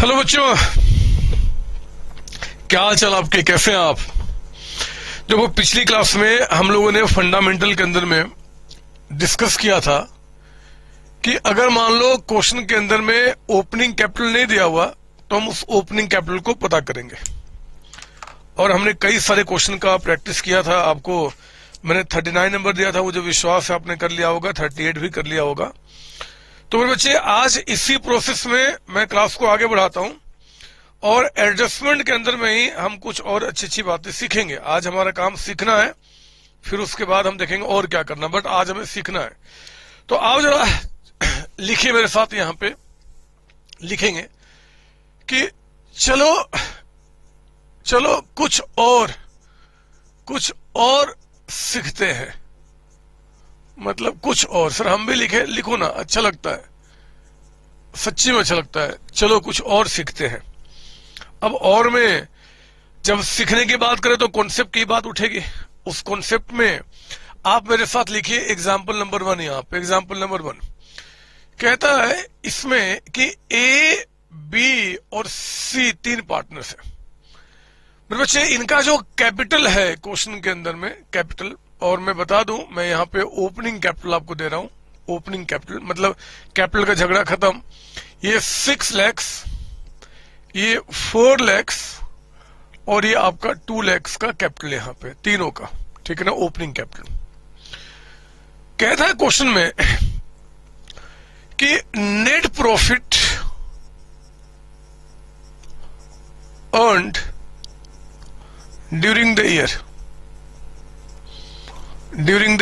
Hello बच्चों, क्या हाल चाल आपके, कैसे हैं आप। देखो, पिछली क्लास में हम लोगों ने फंडामेंटल के अंदर में डिस्कस किया था कि अगर मान लो क्वेश्चन के अंदर में ओपनिंग कैपिटल नहीं दिया हुआ तो हम उस ओपनिंग कैपिटल को पता करेंगे। और हमने कई सारे क्वेश्चन का प्रैक्टिस किया था। आपको मैंने 39 नंबर दिया था, मुझे विश्वास है आपने कर लिया होगा, 38 भी कर लिया होगा। तो मेरे बच्चे, आज इसी प्रोसेस में मैं क्लास को आगे बढ़ाता हूं और एडजस्टमेंट के अंदर में ही हम कुछ और अच्छी अच्छी बातें सीखेंगे। आज हमारा काम सीखना है, फिर उसके बाद हम देखेंगे और क्या करना, बट आज हमें सीखना है। तो आप जरा लिखिए मेरे साथ, यहां पे लिखेंगे कि चलो चलो कुछ और सीखते हैं। मतलब कुछ और, सर हम भी लिखे, लिखो ना, अच्छा लगता है, सच्ची में अच्छा लगता है। चलो कुछ और सीखते हैं। अब और में जब सीखने की बात करें तो कॉन्सेप्ट की बात उठेगी। उस कॉन्सेप्ट में आप मेरे साथ लिखिए एग्जाम्पल नंबर 1। यहां पे एग्जाम्पल नंबर 1 कहता है इसमें कि ए, बी और सी 3 पार्टनर्स है। मेरे बच्चे, इनका जो कैपिटल है क्वेश्चन के अंदर में कैपिटल, और मैं बता दूं, मैं यहाँ पे ओपनिंग कैपिटल आपको दे रहा हूं। ओपनिंग कैपिटल मतलब कैपिटल का झगड़ा खत्म। ये 6 लाख, ये 4 लाख और ये आपका 2 लाख का कैपिटल यहाँ पे, तीनों का, ठीक है ना, ओपनिंग कैपिटल। कहता है क्वेश्चन में कि net profit earned during the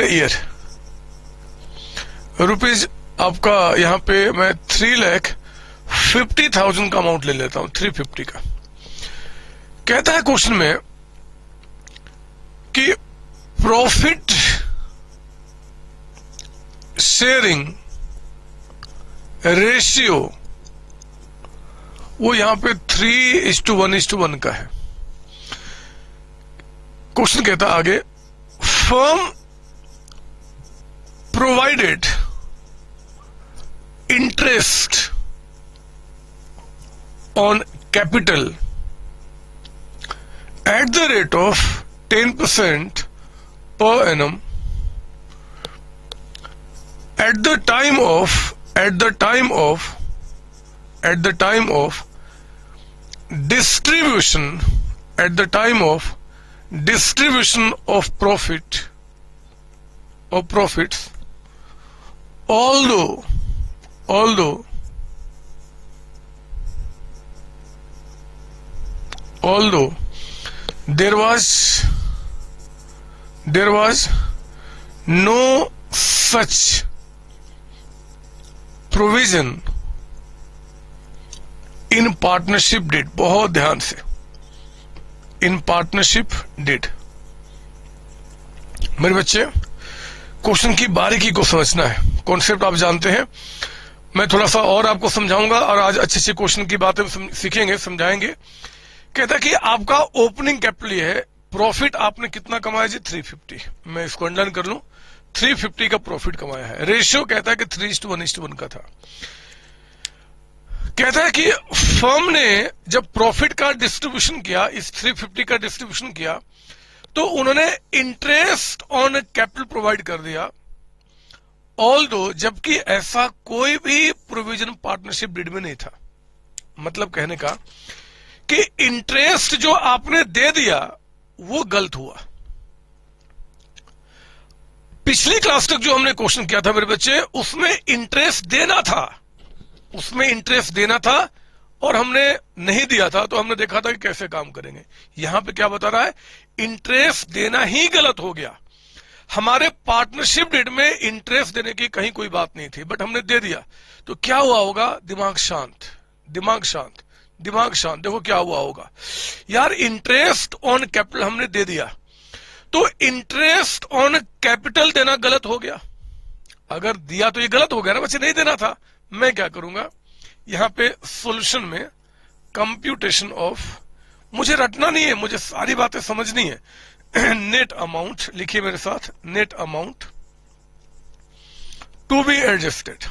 year rupees, आपका यहां पे मैं 3,50,000 का अमाउंट ले लेता हूं, 350 का। कहता है क्वेश्चन में कि प्रॉफिट शेयरिंग रेशियो वो यहां पे 3:1:1 का है। क्वेश्चन कहता आगे, firm provided interest on capital at the rate of 10% per annum at the time of distribution of profits, although there was no such provision in partnership deed। बहुत ध्यान से, इन पार्टनरशिप डिड। मेरे बच्चे, question की बारीकी को समझना है। कॉन्सेप्ट आप जानते हैं, मैं थोड़ा सा और आपको समझाऊंगा और आज अच्छे अच्छे क्वेश्चन की बातें सीखेंगे, समझाएंगे। कहता है कि आपका ओपनिंग कैपिटल ये है, प्रॉफिट आपने कितना कमाया जी, 350। मैं इसको अंडरलाइन कर लूं, 350 का प्रॉफिट कमाया है। रेशियो कहता है कि 3:1:1 का था। कहता है कि फर्म ने जब प्रॉफिट का डिस्ट्रीब्यूशन किया, इस 350 का डिस्ट्रीब्यूशन किया, तो उन्होंने इंटरेस्ट ऑन कैपिटल प्रोवाइड कर दिया, ऑल्दो जबकि ऐसा कोई भी प्रोविजन पार्टनरशिप डीड में नहीं था। मतलब कहने का कि इंटरेस्ट जो आपने दे दिया वो गलत हुआ। पिछली क्लास तक जो हमने क्वेश्चन किया था मेरे बच्चे, उसमें इंटरेस्ट देना था और हमने नहीं दिया था, तो हमने देखा था कि कैसे काम करेंगे। यहां पे क्या बता रहा है, इंटरेस्ट देना ही गलत हो गया। हमारे पार्टनरशिप डीड में इंटरेस्ट देने की कहीं कोई बात नहीं थी, बट हमने दे दिया, तो क्या हुआ होगा, दिमाग शांत। देखो क्या हुआ होगा यार, इंटरेस्ट ऑन कैपिटल हमने दे दिया, तो इंटरेस्ट ऑन कैपिटल देना गलत हो गया। अगर दिया तो ये गलत हो गया ना बच्चे, नहीं देना था। मैं क्या करूंगा, यहां पे सॉल्यूशन में कंप्यूटेशन ऑफ, मुझे रटना नहीं है, मुझे सारी बातें समझनी है। नेट अमाउंट लिखिए मेरे साथ, net amount to be adjusted.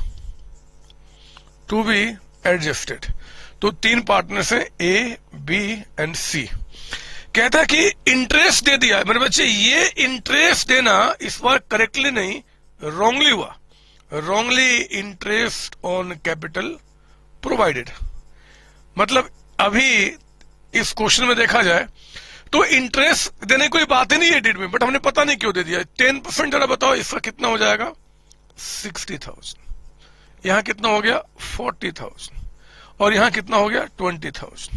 तो 3 पार्टनर्स हैं, ए, बी एंड सी। कहता है कि इंटरेस्ट दे दिया मेरे बच्चे। ये इंटरेस्ट देना इस बार करेक्टली नहीं, रॉन्गली हुआ। Wrongly interest on capital provided. मतलब अभी इस क्वेश्चन में देखा जाए तो इंटरेस्ट देने की कोई बात ही नहीं है डेट में, बट हमने पता नहीं क्यों दे दिया। 10% जरा बताओ इसका कितना हो जाएगा? 60,000। यहां कितना हो गया? 40,000। और यहां कितना हो गया? 20,000।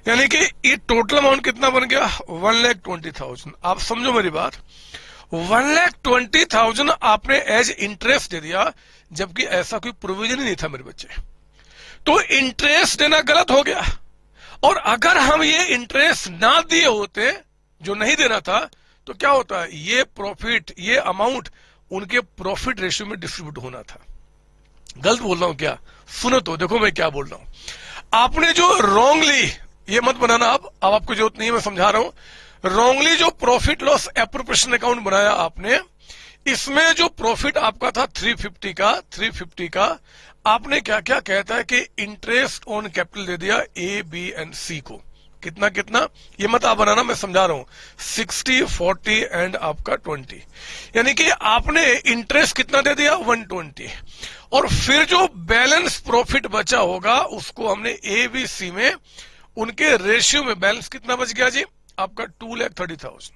यानी कि ये टोटल अमाउंट कितना बन गया? 1,20,000। आप समझो मेरी बात, 1,20,000 आपने एज इंटरेस्ट दे दिया, जबकि ऐसा कोई प्रोविजन ही नहीं था मेरे बच्चे। तो इंटरेस्ट देना गलत हो गया। और अगर हम ये इंटरेस्ट ना दिए होते, जो नहीं देना था, तो क्या होता है? ये प्रॉफिट, ये अमाउंट उनके प्रॉफिट रेशियो में डिस्ट्रीब्यूट होना था। गलत बोल रहा हूं क्या? सुनो तो, देखो मैं क्या बोल रहा हूं। आपने जो रॉन्गली, ये मत बनाना अब आपको जरूरत नहीं है, मैं समझा रहा हूं। रॉन्गली जो प्रॉफिट लॉस एप्रोप्रिएशन अकाउंट बनाया आपने, इसमें जो प्रॉफिट आपका था 350 का आपने क्या क्या कहता है कि इंटरेस्ट ऑन कैपिटल दे दिया ए, बी एंड सी को। कितना कितना? ये मत आप बनाना, मैं समझा रहा हूं। 60, 40 एंड आपका 20। यानी कि आपने इंटरेस्ट कितना दे दिया? 120। और फिर जो बैलेंस प्रॉफिट बचा होगा उसको हमने ए, बी, सी में उनके रेशियो में बैलेंस कितना बच गया जी? आपका 2,30,000।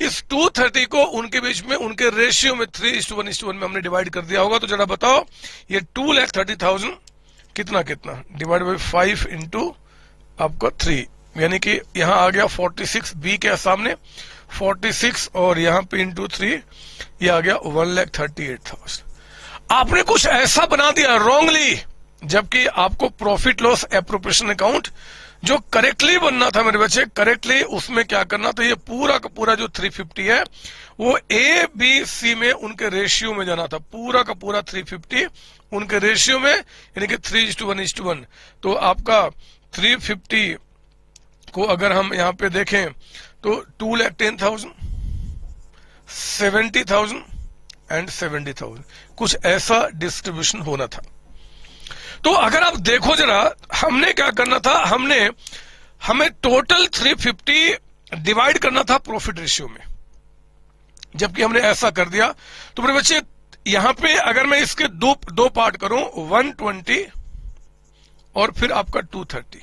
इस 230 को उनके बीच में उनके रेशियो में 3:1 में हमने डिवाइड कर दिया होगा। तो जरा बताओ, ये 2,30,000 कितना कितना डिवाइड बाई 5 इंटू आपका 3, यानी कि यहां आ गया 46, बी के सामने 46 और यहां पे इंटू 3, ये आ गया 1,38,000। आपने कुछ ऐसा बना दिया रॉन्गली, जबकि आपको प्रॉफिट लॉस एप्रोप्रिएशन अकाउंट जो करेक्टली बनना था मेरे बच्चे, करेक्टली उसमें क्या करना था? ये पूरा का पूरा जो 350 है वो ए, बी, सी में उनके रेशियो में जाना था। पूरा का पूरा 350 उनके रेशियो में, यानी कि 3:1। तो आपका 350 को अगर हम यहां पे देखें तो 2,10,000, 70,000 एंड 70,000, कुछ ऐसा डिस्ट्रीब्यूशन होना था। तो अगर आप देखो जरा, हमने क्या करना था? हमें टोटल 350 डिवाइड करना था प्रॉफिट रेशियो में, जबकि हमने ऐसा कर दिया। तो मेरे बच्चे यहां पे अगर मैं इसके दो पार्ट करूं, 120 और फिर आपका 230,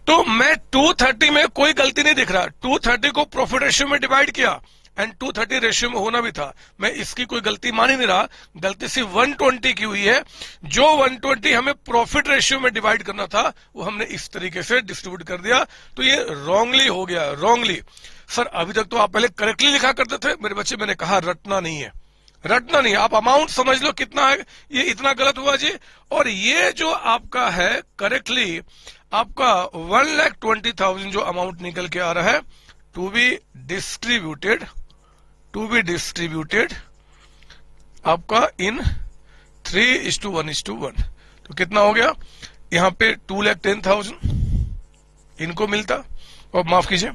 तो मैं 230 में कोई गलती नहीं दिख रहा। 230 को प्रॉफिट रेशियो में डिवाइड किया एंड 230 रेशियो में होना भी था। मैं इसकी कोई गलती मान ही नहीं रहा, गलती सिर्फ 120 की हुई है। जो 120 हमें प्रॉफिट रेशियो में डिवाइड करना था वो हमने इस तरीके से डिस्ट्रीब्यूट कर दिया। तो ये रॉन्गली हो गया, रॉन्गली। सर अभी तक तो आप पहले करेक्टली लिखा करते थे मेरे बच्चे, मैंने कहा रटना नहीं है, रटना नहीं। आप अमाउंट समझ लो कितना है, ये इतना गलत हुआ जी। और ये जो आपका है करेक्टली आपका 1,20,000 जो अमाउंट निकल के आ रहा है, टू बी डिस्ट्रीब्यूटेड आपका इन 3:1:1। तो कितना हो गया? यहां पे 2,10,000 इनको मिलता, और माफ कीजिए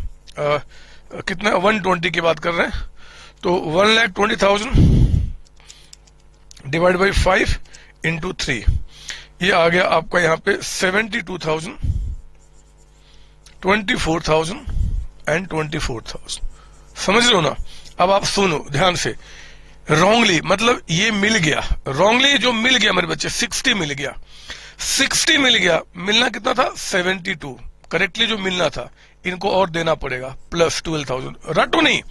कितना 120 की बात कर रहे हैं, तो 1,20,000 डिवाइड बाई 5 इंटू 3, ये आ गया आपका यहां पे 72,000, 24,000 एंड 24,000। समझ लो ना? अब आप सुनो ध्यान से। रॉन्गली मतलब ये मिल गया, रॉन्गली जो मिल गया मेरे बच्चे 60 मिल गया, 60 मिल गया। मिलना कितना था? 72। करेक्टली जो मिलना था इनको और देना पड़ेगा प्लस 12,000। रटो नहीं,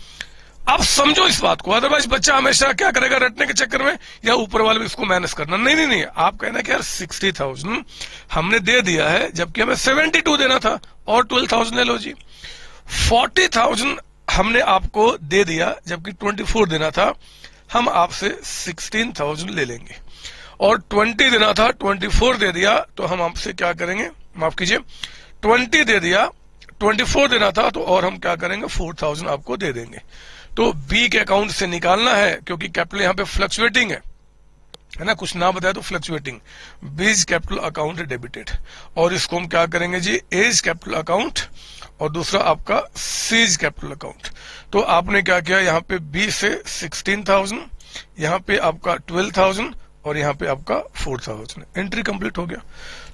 आप समझो इस बात को, अदरवाइज बच्चा हमेशा क्या करेगा रटने के चक्कर में, या ऊपर वाले में इसको मैनेज करना। नहीं नहीं नहीं, आप कहना कि यार 60,000 हमने दे दिया है, जबकि हमें 72 देना था, और 12,000 ले लो जी। 40,000 हमने आपको दे दिया, जबकि 24 देना था, हम आपसे 16,000 ले लेंगे। और 20 देना था, 24 दे दिया, तो हम आपसे क्या करेंगे? माफ कीजिए, 20 दे दिया, 24 देना था, तो और हम क्या करेंगे? 4,000 आपको दे देंगे। तो बी के अकाउंट से निकालना है, क्योंकि कैपिटल यहां पे फ्लक्चुएटिंग है ना, कुछ ना बताया तो फ्लक्चुएटिंग। बीज कैपिटल अकाउंट डेबिटेड, और इसको हम क्या करेंगे जी? एज कैपिटल अकाउंट, और दूसरा आपका सीज कैपिटल अकाउंट। तो आपने क्या किया? यहाँ पे बी से 16,000, यहाँ पे आपका 12,000, और यहाँ पे आपका 4000, एंट्री कंप्लीट हो गया।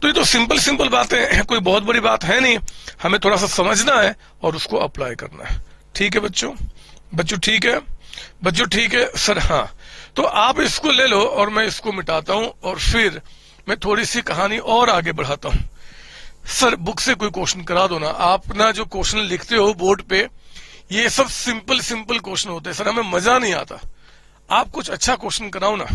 तो ये तो सिंपल बातें हैं, कोई बहुत बड़ी बात है नहीं, हमें थोड़ा सा समझना है और उसको अप्लाई करना है। ठीक है बच्चों, ठीक है बच्चों, ठीक है सर। हाँ, तो आप इसको ले लो और मैं इसको मिटाता हूं और फिर मैं थोड़ी सी कहानी और आगे बढ़ाता हूं। सर बुक से कोई क्वेश्चन करा दो ना, आप ना जो क्वेश्चन लिखते हो बोर्ड पे ये सब सिंपल क्वेश्चन होते हैं सर, हमें मजा नहीं आता, आप कुछ अच्छा क्वेश्चन कराओ ना।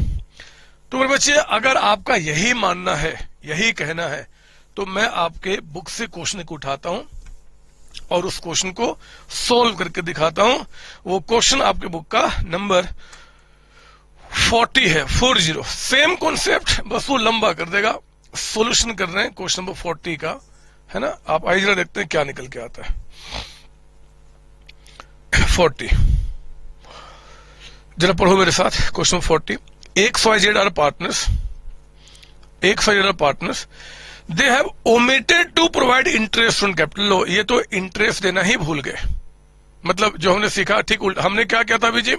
तो मेरे बच्चे अगर आपका यही मानना है, यही कहना है, तो मैं आपके बुक से क्वेश्चन को उठाता हूं और उस क्वेश्चन को सॉल्व करके दिखाता हूं। वो क्वेश्चन आपके बुक का नंबर 40 है, 40। सेम कॉन्सेप्ट, बस वो लंबा कर देगा। सॉल्यूशन कर रहे हैं क्वेश्चन नंबर 40 का, है ना। आप आइए जरा देखते हैं क्या निकल के आता है। 40 जरा पढ़ो मेरे साथ question 40। XYZ are partners, XYZ are partners, they have omitted to provide interest on capital। लो, ये तो इंटरेस्ट देना ही भूल गए, मतलब जो हमने सीखा ठीक उल्टा। हमने क्या किया था अभी जी,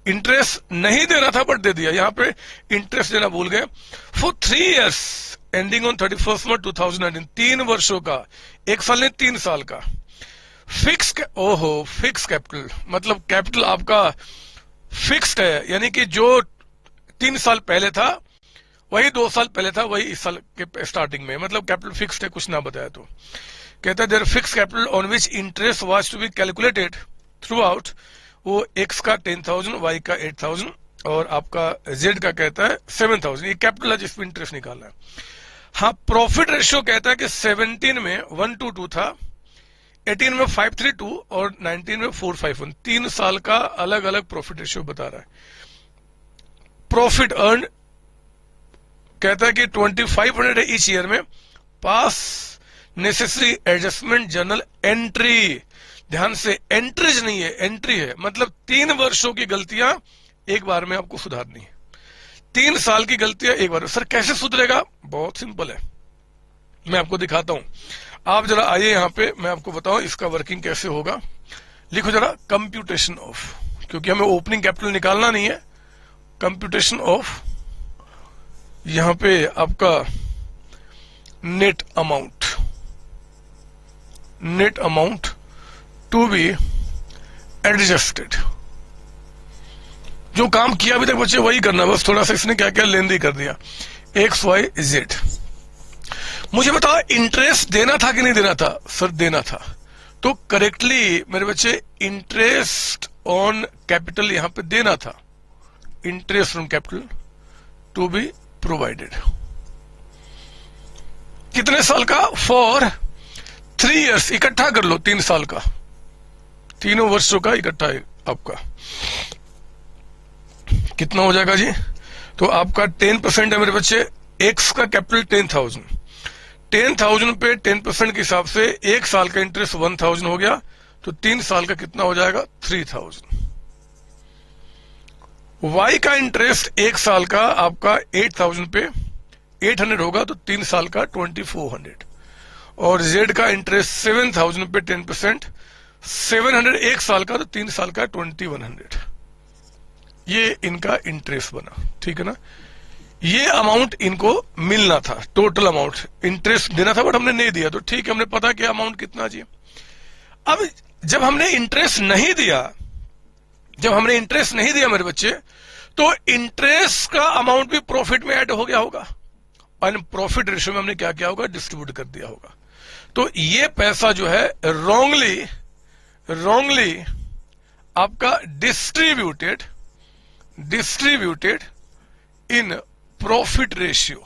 इंटरेस्ट नहीं देना था बट दे दिया, यहाँ पे इंटरेस्ट देना भूल गए। For 3 years ending on 31 March 2019, 3 वर्षों का, 1 साल नहीं 3 साल का फिक्स कैपिटल, मतलब कैपिटल आपका फिक्स्ड है, यानी कि जो 3 साल पहले था वही 2 साल पहले था, वही इस साल के स्टार्टिंग में, मतलब कैपिटल फिक्स्ड है, कुछ ना बताया तो। कहता है their fixed capital on which interest was to be calculated throughout, वो एक्स का 10,000, वाई का 8,000 और आपका जेड का कहता है 7,000। ये कैपिटल है जिसपे इंटरेस्ट निकालना है। हाँ, प्रॉफिट रेशियो कहता है कि 17 में 1:2 था, 18 में 5:3 और 19 में 4:5। 3 साल का अलग अलग प्रॉफिट रेशियो बता रहा है। प्रॉफिट अर्न कहता है कि 2500 है ईच ईयर में, पास नेसेसरी एडजस्टमेंट जर्नल एंट्री। ध्यान से, एंट्रीज नहीं है, एंट्री है, मतलब 3 वर्षों की गलतियां एक बार में आपको सुधारनी है। 3 साल की गलतियां एक बार में। सर कैसे सुधरेगा? बहुत सिंपल है, मैं आपको दिखाता हूं। आप जरा आइए यहाँ पे, मैं आपको बताऊं इसका वर्किंग कैसे होगा। लिखो जरा कंप्यूटेशन ऑफ, क्योंकि हमें ओपनिंग कैपिटल निकालना नहीं है। कंप्यूटेशन ऑफ, यहां पे आपका net amount to be adjusted. जो काम किया अभी तक बच्चे वही करना, बस थोड़ा सा इसने क्या क्या लेंदी कर दिया। XYZ। मुझे बताओ इंटरेस्ट देना था कि नहीं देना था? सर देना था। तो करेक्टली मेरे बच्चे इंटरेस्ट ऑन कैपिटल यहां पे देना था। Interest on capital to be provided. कितने साल का? For 3 years। इकट्ठा कर लो, 3 साल का, तीनों वर्षों का इकट्ठा है आपका। कितना हो जाएगा जी? तो आपका 10% है मेरे बच्चे। एक्स का कैपिटल 10,000, 10,000 पे 10% के हिसाब से 1 साल का इंटरेस्ट 1,000 हो गया, तो 3 साल का कितना हो जाएगा? 3,000। वाई का इंटरेस्ट 1 साल का आपका 8,000 पे 800 होगा, तो 3 साल का 2,400। और जेड का इंटरेस्ट 7,000 पे 10%, 700 1 साल का, तो 3 साल का 2,100। ये इनका इंटरेस्ट बना, ठीक है ना। ये अमाउंट इनको मिलना था, टोटल अमाउंट इंटरेस्ट देना था, बट हमने नहीं दिया, तो ठीक है, हमने पता किया अमाउंट कितना जी। अब जब हमने इंटरेस्ट नहीं दिया मेरे बच्चे, तो इंटरेस्ट का अमाउंट भी प्रॉफिट में ऐड हो गया होगा, और प्रॉफिट रेशियो में हमने क्या किया होगा? डिस्ट्रीब्यूट कर दिया होगा। तो ये पैसा जो है रॉन्गली आपका डिस्ट्रीब्यूटेड इन प्रॉफिट रेशियो।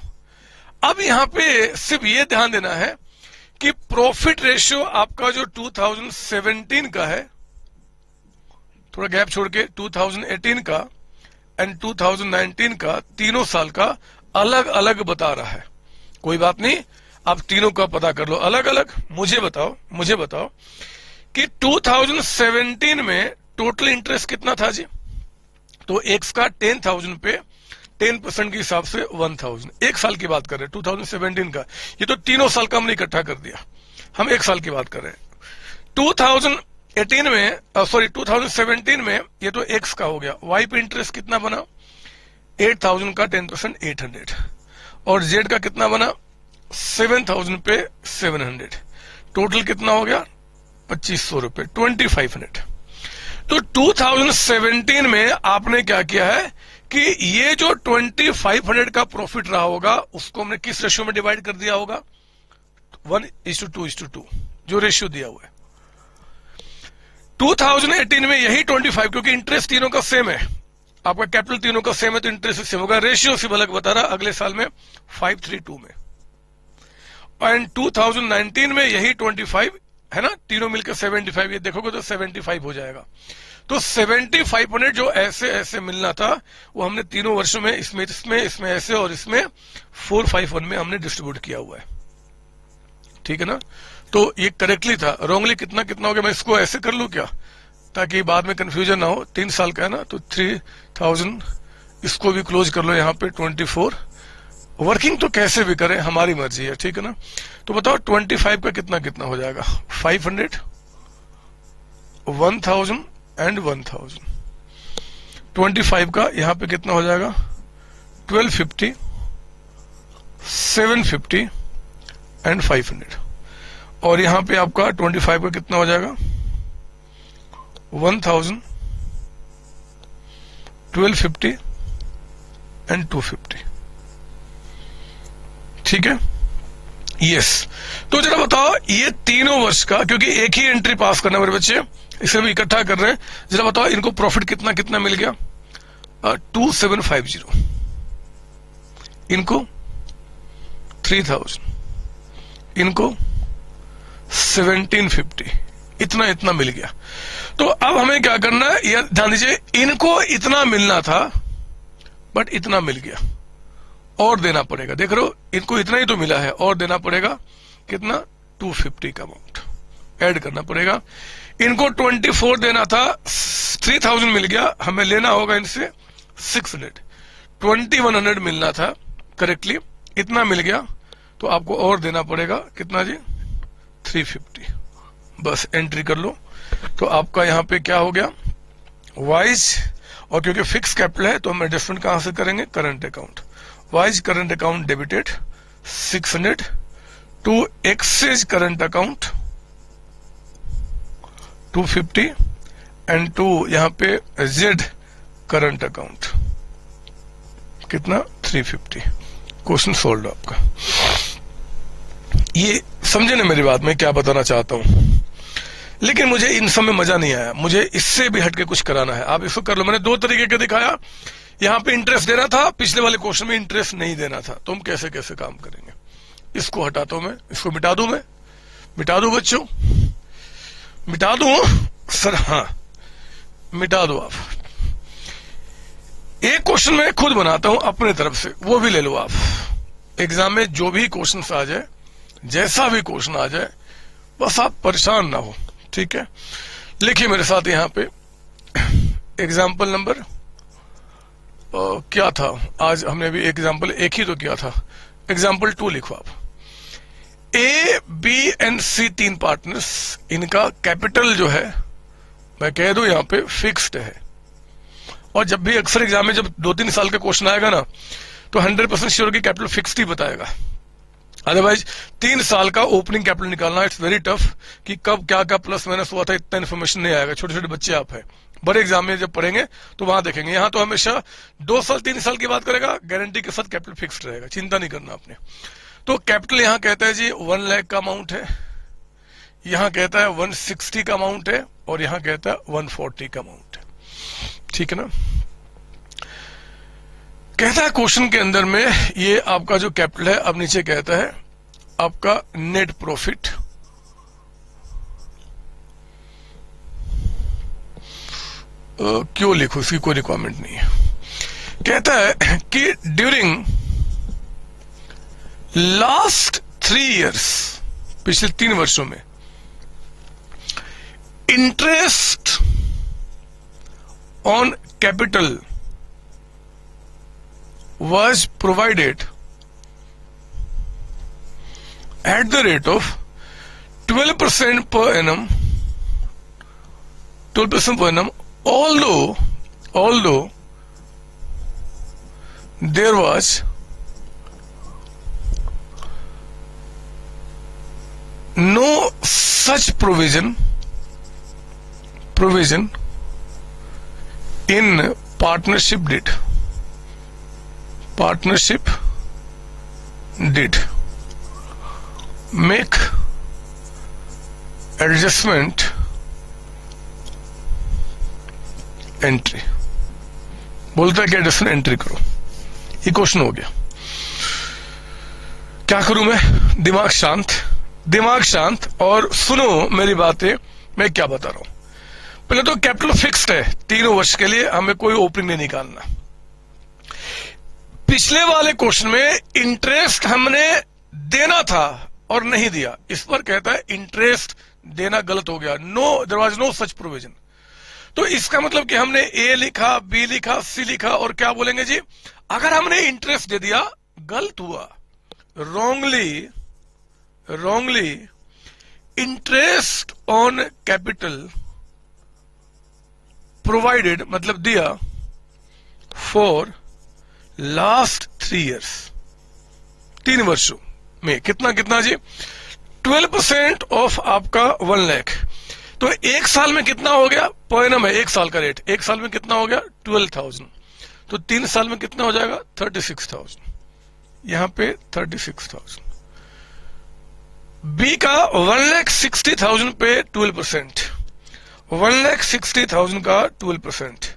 अब यहां पे सिर्फ ये ध्यान देना है कि प्रॉफिट रेशियो आपका जो 2017 का है, थोड़ा गैप छोड़ के 2018 का एंड 2019 का, तीनों साल का अलग अलग बता रहा है। कोई बात नहीं, आप तीनों का पता कर लो अलग अलग। मुझे बताओ कि 2017 में टोटल इंटरेस्ट कितना था जी? तो एक्स का 10,000 पे 10% के हिसाब से 1,000। 1 साल की बात कर रहे हैं, 2017 का। ये तो तीनों साल का हमने इकट्ठा कर दिया, हम 1 साल की बात कर रहे हैं। 2017 में ये तो एक्स का हो गया। वाई पे इंटरेस्ट कितना बना? 8,000 का 10% 800, और जेड का कितना बना 7,000 पे 700, टोटल कितना हो गया 2,500 रुपए 2500। तो 2017 में आपने क्या किया है कि ये जो 2500 का प्रॉफिट रहा होगा उसको हमने किस रेशियो में डिवाइड कर दिया होगा 1:2:2 जो रेशियो दिया हुआ है। 2018 में यही 25, क्योंकि इंटरेस्ट तीनों का सेम है, आपका कैपिटल तीनों का सेम है तो इंटरेस्ट सेम होगा, रेशियो सिर्फ अलग बता रहा अगले साल में 5:3:2 में। एंड 2019 में यही 25 है ना, तीनों मिलकर 75, ये देखोगे तो 75 हो जाएगा। तो 7500 जो ऐसे ऐसे मिलना था वो हमने तीनों वर्षों में इसमें ऐसे और इसमें 451 में हमने डिस्ट्रीब्यूट किया हुआ है, ठीक है ना। तो ये करेक्टली था, रॉन्गली कितना कितना हो गया, मैं इसको ऐसे कर लूं क्या ताकि बाद में कंफ्यूजन ना हो, 3 साल का है ना, तो 3000 इसको भी क्लोज कर लो यहाँ पे 24, वर्किंग तो कैसे भी करें हमारी मर्जी है, ठीक है ना। तो बताओ 25 का कितना कितना हो जाएगा 500, 1000 एंड 1000, 25 का यहां पे कितना हो जाएगा 1250, 750 एंड 500, और यहां पे आपका 25 का कितना हो जाएगा 1000, 1250 एंड 250, ठीक है। यस, तो जरा बताओ ये तीनों वर्ष का, क्योंकि एक ही एंट्री पास करना मेरे बच्चे, इसे भी इकट्ठा कर रहे हैं, जरा बताओ इनको प्रॉफिट कितना कितना मिल गया 2750, इनको 3000, इनको 1750, इतना इतना मिल गया। तो अब हमें क्या करना है, ये ध्यान दीजिए, इनको इतना मिलना था बट इतना मिल गया, और देना पड़ेगा, देख रहे हो इनको इतना ही तो मिला है, और देना पड़ेगा कितना 250 का अमाउंट ऐड करना पड़ेगा। इनको 24 देना था, 3000 मिल गया, हमें लेना होगा इनसे 600, 2100 मिलना था करेक्टली, इतना मिल गया तो आपको और देना पड़ेगा कितना जी 350, बस एंट्री कर लो। तो आपका यहां पे क्या हो गया वाइज, और क्योंकि फिक्स कैपिटल है तो हम एडजस्टमेंट कहां से करेंगे current account, Y's current account debited 600 to X's current account 250 and to यहां पे जेड करंट अकाउंट कितना 350। क्वेश्चन सोल्व आपका। ये समझे ना मेरी बात, मैं क्या बताना चाहता हूं। लेकिन मुझे इन सब में मजा नहीं आया, मुझे इससे भी हटके कुछ कराना है। आप इसको कर लो, मैंने 2 तरीके का दिखाया, यहां पे इंटरेस्ट देना था, पिछले वाले क्वेश्चन में इंटरेस्ट नहीं देना था, तो हम कैसे कैसे काम करेंगे। इसको हटाता हूं मैं, इसको मिटा दूं, मैं मिटा दूं बच्चों, मिटा दूं सर, हाँ मिटा दो आप। एक क्वेश्चन मैं खुद बनाता हूं अपने तरफ से, वो भी ले लो आप। एग्जाम में जो भी क्वेश्चन आ जाए, जैसा भी क्वेश्चन आ जाए, बस आप परेशान ना हो, ठीक है। लिखिए मेरे साथ यहां पे एग्जाम्पल नंबर क्या था, आज हमने भी एग्जाम्पल एक ही तो किया था, एग्जाम्पल 2 लिखो आप। A B and C 3 partners, इनका कैपिटल जो है मैं कह दूं यहां पे फिक्स्ड है, और जब भी अक्सर एग्जाम में जब 2-3 साल का क्वेश्चन आएगा ना तो 100% श्योर की कैपिटल फिक्स्ड ही बताएगा, अदरवाइज 3 साल का ओपनिंग कैपिटल निकालना इट्स वेरी टफ, कि कब क्या क्या प्लस माइनस हुआ था इतना इन्फॉर्मेशन नहीं आएगा। छोटे छोटे बच्चे आप है, बड़े एग्जाम में जब पढ़ेंगे तो वहां देखेंगे, यहां तो हमेशा 2 साल 3 साल की बात करेगा, गारंटी के साथ कैपिटल फिक्स्ड रहेगा, चिंता नहीं करना आपने। तो कैपिटल यहां कहता है जी 1 लाख का अमाउंट है, यहां कहता है 160 का अमाउंट है, और यहां कहता है 140 का अमाउंट है, ठीक है ना। कहता है क्वेश्चन के अंदर में ये आपका जो कैपिटल है, अब नीचे कहता है आपका नेट प्रॉफिट क्यों लिखो, इसकी कोई रिक्वायरमेंट नहीं है। कहता है कि ड्यूरिंग लास्ट 3 इयर्स, पिछले 3 वर्षों में interest on capital was provided at the rate of 12% per annum, 12% per annum, although there was no such provision in partnership did make adjustment entry, बोलता है कि एडजस्टमेंट एंट्री करो। ये क्वेश्चन हो गया। क्या करूं मैं? दिमाग शांत और सुनो मेरी बातें, मैं क्या बता रहा हूं। पहले तो कैपिटल फिक्स्ड है 3 वर्ष के लिए, हमें कोई ओपनिंग नहीं निकालना। पिछले वाले क्वेश्चन में इंटरेस्ट हमने देना था और नहीं दिया, इस पर कहता है इंटरेस्ट देना गलत हो गया, there was no such provision. तो इसका मतलब कि हमने ए लिखा, बी लिखा, सी लिखा, और क्या बोलेंगे जी, अगर हमने इंटरेस्ट दे दिया गलत हुआ, wrongly interest on capital provided, मतलब दिया, फॉर लास्ट 3 years, 3 वर्षों में। कितना जी? 12% ऑफ आपका 1 लाख। तो 1 साल में कितना हो गया? पॉइनम है 1 साल का रेट, 1 साल में कितना हो गया? 12,000। तो 3 साल में कितना हो जाएगा? 36,000। यहां पे 36,000। बी का 1,60,000 पे 12%, 1,60,000 का 12%,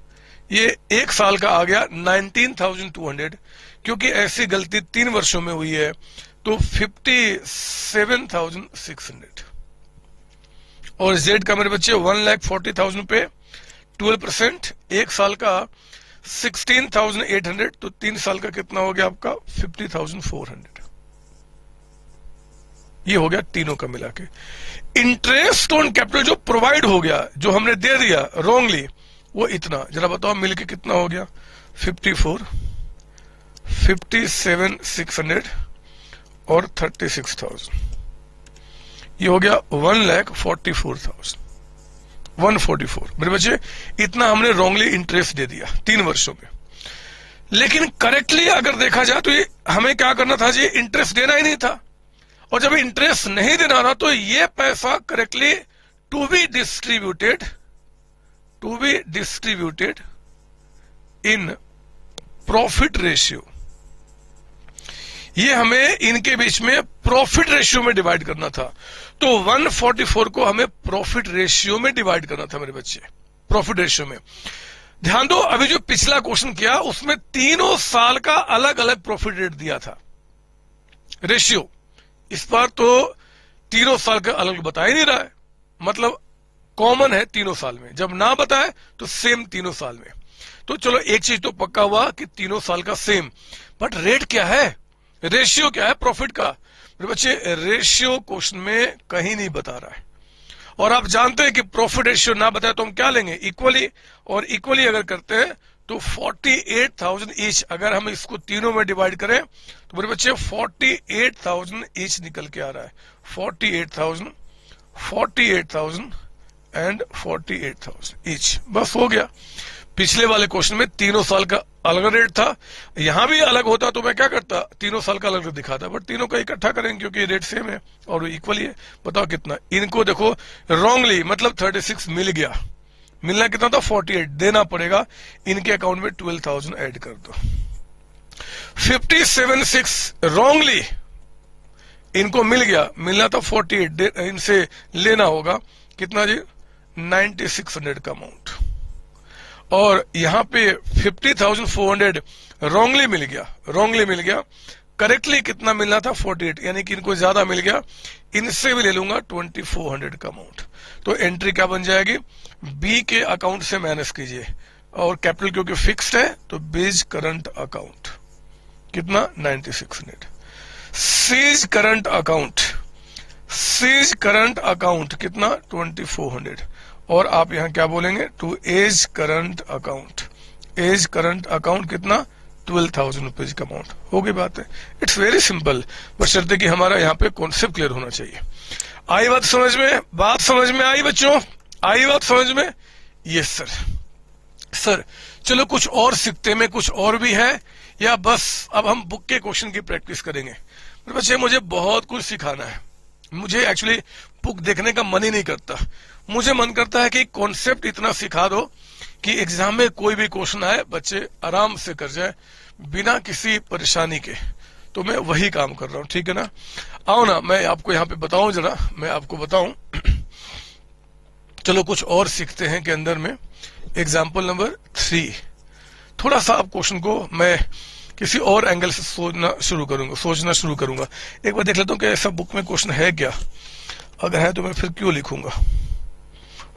ये 1 साल का आ गया 19,200। क्योंकि ऐसी गलती 3 वर्षों में हुई है तो 57,600। और जेड का मेरे बच्चे 1,40,000 पे 12%, 1 साल का 16,800, तो 3 साल का कितना हो गया आपका? 50,400। ये हो गया तीनों का मिला के। इंटरेस्ट ऑन कैपिटल जो प्रोवाइड हो गया, जो हमने दे दिया रॉन्गली, वो इतना, जरा बताओ मिलके कितना हो गया? 54, 57,600 और 36,000। ये हो गया 1,44,000, 144। मेरे बच्चे इतना हमने रॉन्गली इंटरेस्ट दे दिया 3 वर्षों में। लेकिन करेक्टली अगर देखा जाए तो ये हमें क्या करना था जी? इंटरेस्ट देना ही नहीं था। और जब इंटरेस्ट नहीं देना था तो ये पैसा correctly to be distributed in profit ratio, ये हमें इनके बीच में प्रॉफिट रेशियो में डिवाइड करना था। तो 144 को हमें प्रॉफिट रेशियो में डिवाइड करना था मेरे बच्चे, प्रॉफिट रेशियो में। ध्यान दो, अभी जो पिछला क्वेश्चन किया उसमें तीनों साल का अलग अलग प्रॉफिट रेट दिया था, रेशियो। इस बार तो तीनों साल का अलग बता ही नहीं रहा है, मतलब कॉमन है तीनों साल में। जब ना बताए तो सेम तीनों साल में। तो चलो एक चीज तो पक्का हुआ कि तीनों साल का सेम, बट रेट क्या है, रेशियो क्या है प्रॉफिट का? मेरे बच्चे रेशियो क्वेश्चन में कहीं नहीं बता रहा है। और आप जानते हैं कि प्रॉफिट रेशियो ना बताए तो हम क्या लेंगे? इक्वली। और इक्वली अगर करते हैं तो 48,000 ईच, अगर हम इसको तीनों में डिवाइड करें तो मेरे बच्चे 48,000 ईच निकल के आ रहा है। 48,000, 48,000 एंड 48,000 ईच, बस हो गया। पिछले वाले क्वेश्चन में तीनों साल का अलग रेट था, यहां भी अलग होता तो मैं क्या करता? तीनों साल का अलग रेट दिखाता, बट तीनों का इकट्ठा करेंगे क्योंकि रेट सेम है और इक्वली है। बताओ कितना? इनको देखो रॉन्गली, मतलब 36 मिल गया, मिलना कितना था? 48, देना पड़ेगा। इनके अकाउंट में 12,000 ऐड कर दो। 57,600 रॉन्गली इनको मिल गया, मिलना था 48, इनसे लेना होगा कितना जी? 9,600 का अमाउंट। और यहां पे 50,400 रॉन्गली मिल गया, करेक्टली कितना मिलना था? 48, यानी कि इनको ज्यादा मिल गया, इनसे भी ले लूंगा 2,400 का अमाउंट। तो एंट्री क्या बन जाएगी? बी के अकाउंट से माइनस कीजिए, और कैपिटल क्योंकि फिक्स्ड है तो बीज करंट अकाउंट कितना? 9,600। सीज करंट अकाउंट कितना? 2,400। और आप यहां क्या बोलेंगे? टू एज करंट अकाउंट कितना? 12,000 रुपीज का अमाउंट। हो गई बात है, इट्स वेरी सिंपल, बशर्ते कि हमारा यहाँ पे कॉन्सेप्ट क्लियर होना चाहिए। आई बात समझ में? बात समझ में आई बच्चों? आई बात समझ में? Yes sir. चलो कुछ और सीखते में, कुछ और भी है या बस अब हम बुक के क्वेश्चन की प्रैक्टिस करेंगे? मेरे बच्चे मुझे बहुत कुछ सिखाना है। मुझे एक्चुअली बुक देखने का मन ही नहीं करता। मुझे मन करता है कि कॉन्सेप्ट इतना सिखा दो कि एग्जाम में कोई भी क्वेश्चन आए बच्चे आराम से कर जाए बिना किसी परेशानी के। तो मैं वही काम कर रहा हूं, ठीक है ना? आओ ना, मैं आपको यहाँ पे बताऊं, जरा मैं आपको बताऊं। चलो कुछ और सीखते हैं के अंदर में। एग्जाम्पल नंबर 3, थोड़ा सा आप क्वेश्चन को मैं किसी और एंगल से सोचना शुरू करूंगा। एक बार देख लेता हूं कि ऐसा बुक में क्वेश्चन है क्या। अगर है तो मैं फिर क्यों लिखूंगा,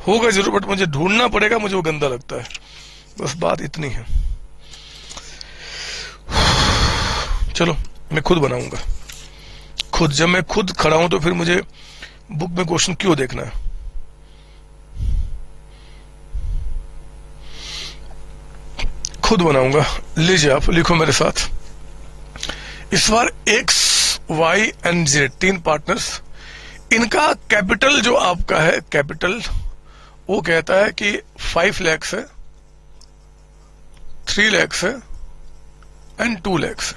होगा जरूर, बट मुझे ढूंढना पड़ेगा, मुझे वो गंदा लगता है। बस बात इतनी है। चलो मैं खुद बनाऊंगा, खुद। जब मैं खुद खड़ा हूं तो फिर मुझे बुक में क्वेश्चन क्यों देखना है? खुद बनाऊंगा। लीजिए आप लिखो मेरे साथ। इस बार X, Y and Z 3 partners, इनका कैपिटल जो आपका है, कैपिटल वो कहता है कि 5 लाख है, 3 लाख है एंड 2 लाख है,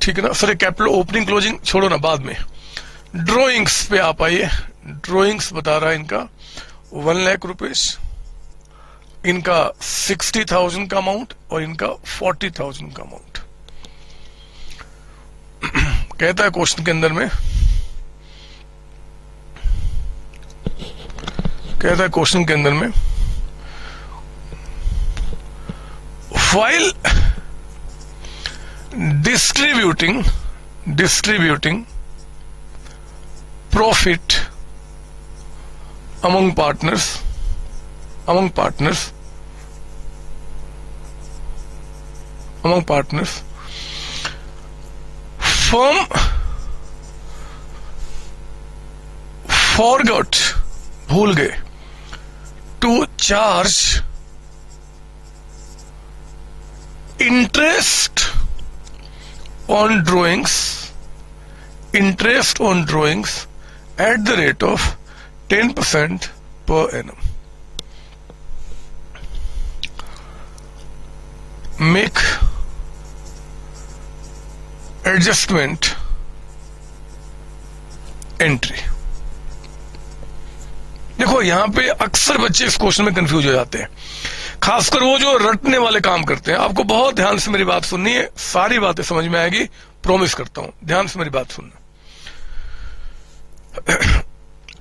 ठीक है ना? सॉरी, कैपिटल ओपनिंग क्लोजिंग छोड़ो ना, बाद में। ड्रॉइंग्स पे आप आइए। ड्रॉइंग्स बता रहा है इनका 1 लाख रुपीज, इनका 60,000 का अमाउंट और इनका 40,000 का अमाउंट। कहता है क्वेश्चन के अंदर में, कहता है क्वेश्चन के अंदर में, while distributing profit among partners, firm forgot, भूल गए, to charge interest on drawings at the rate of 10% per annum. Make adjustment entry. देखो यहां पे अक्सर बच्चे इस क्वेश्चन में कंफ्यूज हो जाते हैं, खासकर वो जो रटने वाले काम करते हैं। आपको बहुत ध्यान से मेरी बात सुननी है, सारी बातें समझ में आएगी, प्रॉमिस करता हूं। ध्यान से मेरी बात सुनना।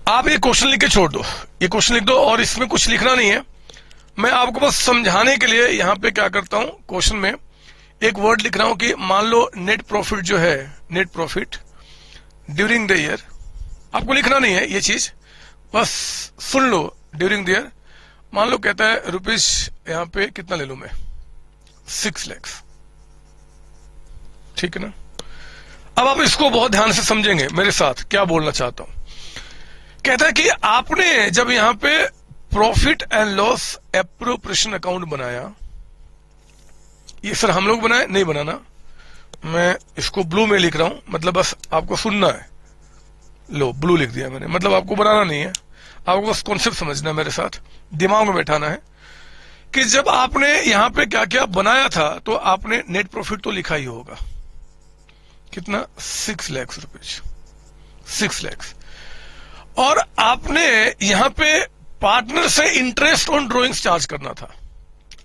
आप ये क्वेश्चन लिख के छोड़ दो, ये क्वेश्चन लिख दो और इसमें कुछ लिखना नहीं है। मैं आपको बस समझाने के लिए यहां पे क्या करता हूं, क्वेश्चन में एक वर्ड लिख रहा हूं कि मान लो नेट प्रॉफिट जो है, net profit during the year. आपको लिखना नहीं है ये चीज, बस सुन लो। ड्यूरिंग द ईयर मान लो कहता है रुपीज, यहां पे कितना ले लूं मैं, 6 लाख, ठीक है ना? अब आप इसको बहुत ध्यान से समझेंगे मेरे साथ क्या बोलना चाहता हूं। कहता है कि आपने जब यहां पे profit and loss appropriation account बनाया, ये सर हम लोग बनाए, नहीं बनाना, मैं इसको ब्लू में लिख रहा हूं, मतलब बस आपको सुनना है। लो ब्लू लिख दिया मैंने, मतलब आपको बनाना नहीं है, आपको बस कॉन्सेप्ट समझना है, मेरे साथ दिमाग में बैठाना है कि जब आपने यहां पे क्या क्या बनाया था तो आपने नेट प्रॉफिट तो लिखा ही होगा, कितना, 6 लाख रुपीज, 6 लाख। और आपने यहां पे पार्टनर से इंटरेस्ट ऑन ड्रॉइंग्स चार्ज करना था,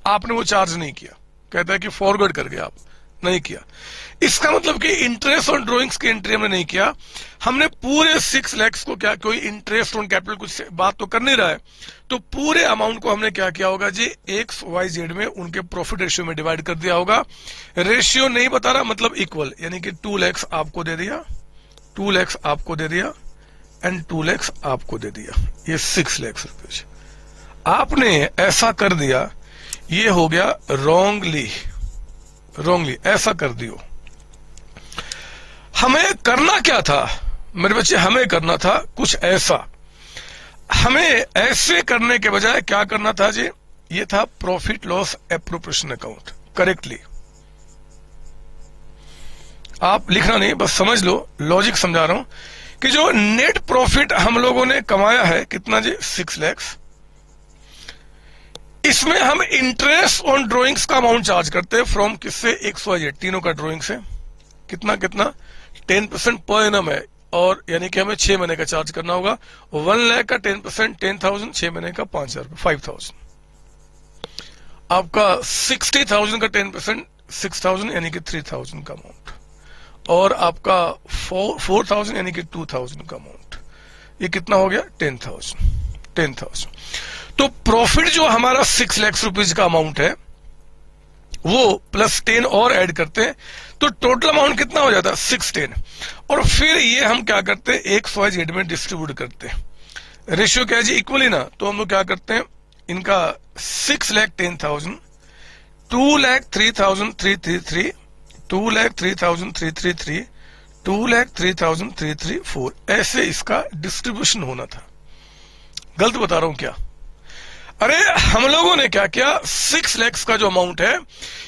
आपने वो चार्ज नहीं किया। कहता है कि फॉरवर्ड कर गया, आप नहीं किया। इसका मतलब कि इंटरेस्ट ऑन ड्रॉइंग्स की एंट्री हमने नहीं किया। हमने पूरे 6 लाख को क्या, कोई इंटरेस्ट ऑन कैपिटल कुछ बात तो कर नहीं रहा है, तो पूरे अमाउंट को हमने क्या किया होगा जी, एक्स वाई जेड में उनके प्रॉफिट रेशियो में डिवाइड कर दिया होगा। रेशियो नहीं बता रहा, मतलब इक्वल, यानी कि 2 लाख आपको दे दिया, 2 लाख आपको दे दिया एंड 2 लाख आपको दे दिया, ये 6 लाख रुपए। आपने ऐसा कर दिया, ये हो गया रॉन्गली, ऐसा कर दियो। हमें करना क्या था मेरे बच्चे, हमें करना था कुछ ऐसा। हमें ऐसे करने के बजाय क्या करना था जी, ये था profit loss appropriation account, correctly. आप लिखना नहीं, बस समझ लो, लॉजिक समझा रहा हूं कि जो नेट प्रॉफिट हम लोगों ने कमाया है कितना जी, 6 लाख, इसमें हम इंटरेस्ट ऑन ड्रॉइंग्स का अमाउंट चार्ज करते हैं फ्रॉम किससे, XYZ तीनों का ड्रॉइंग से। कितना कितना 10% पर एनम है, और यानी कि हमें 6 महीने का चार्ज करना होगा। 1 लाख का 10% 10,000, 6 महीने का 5,000, 5,000। आपका 60,000 का 10% 6,000 यानी कि 3,000 का अमाउंट, और आपका 4,000 यानी कि 2,000 का अमाउंट। ये कितना हो गया 10,000। तो प्रॉफिट जो हमारा 6 लाख रुपीज का अमाउंट है वो प्लस 10 और ऐड करते हैं, तो टोटल अमाउंट कितना हो जाता है 610। और फिर ये हम क्या करते हैं XYZ में डिस्ट्रीब्यूट करते हैं। रेशियो क्या है जी, इक्वली ना, तो हम लोग क्या करते हैं इनका 6,10,000, 2,03,333, 2,03,333, 2,03,334, ऐसे इसका डिस्ट्रीब्यूशन होना था। गलत बता रहा हूं क्या? अरे हम लोगों ने क्या किया, 6 लाख का जो अमाउंट है,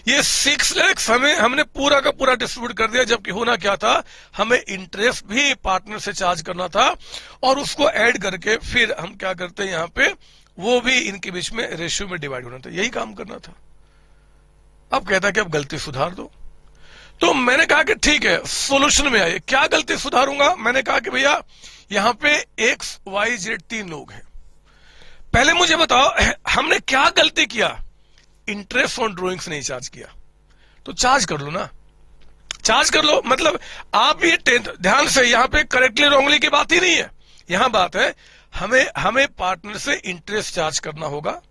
ये 6 लाख हमने पूरा का पूरा डिस्ट्रीब्यूट कर दिया, जबकि होना क्या था, हमें इंटरेस्ट भी पार्टनर से चार्ज करना था, और उसको ऐड करके फिर हम क्या करते हैं यहाँ पे, वो भी इनके बीच में रेशियो में डिवाइड होना था, यही काम करना था। अब कहता है कि अब गलती सुधार दो। तो मैंने कहा कि ठीक है, सोल्यूशन में आइए, क्या गलती सुधारूंगा। मैंने कहा कि भैया यहाँ पे XYZ 3 लोग हैं, पहले मुझे बताओ हमने क्या गलती किया, इंटरेस्ट ऑन ड्रॉइंग्स नहीं चार्ज किया। तो चार्ज कर लो ना, चार्ज कर लो। मतलब आप ये ध्यान से, यहां पे करेक्टली रॉन्गली की बात ही नहीं है, यहां बात है हमें पार्टनर से इंटरेस्ट चार्ज करना होगा।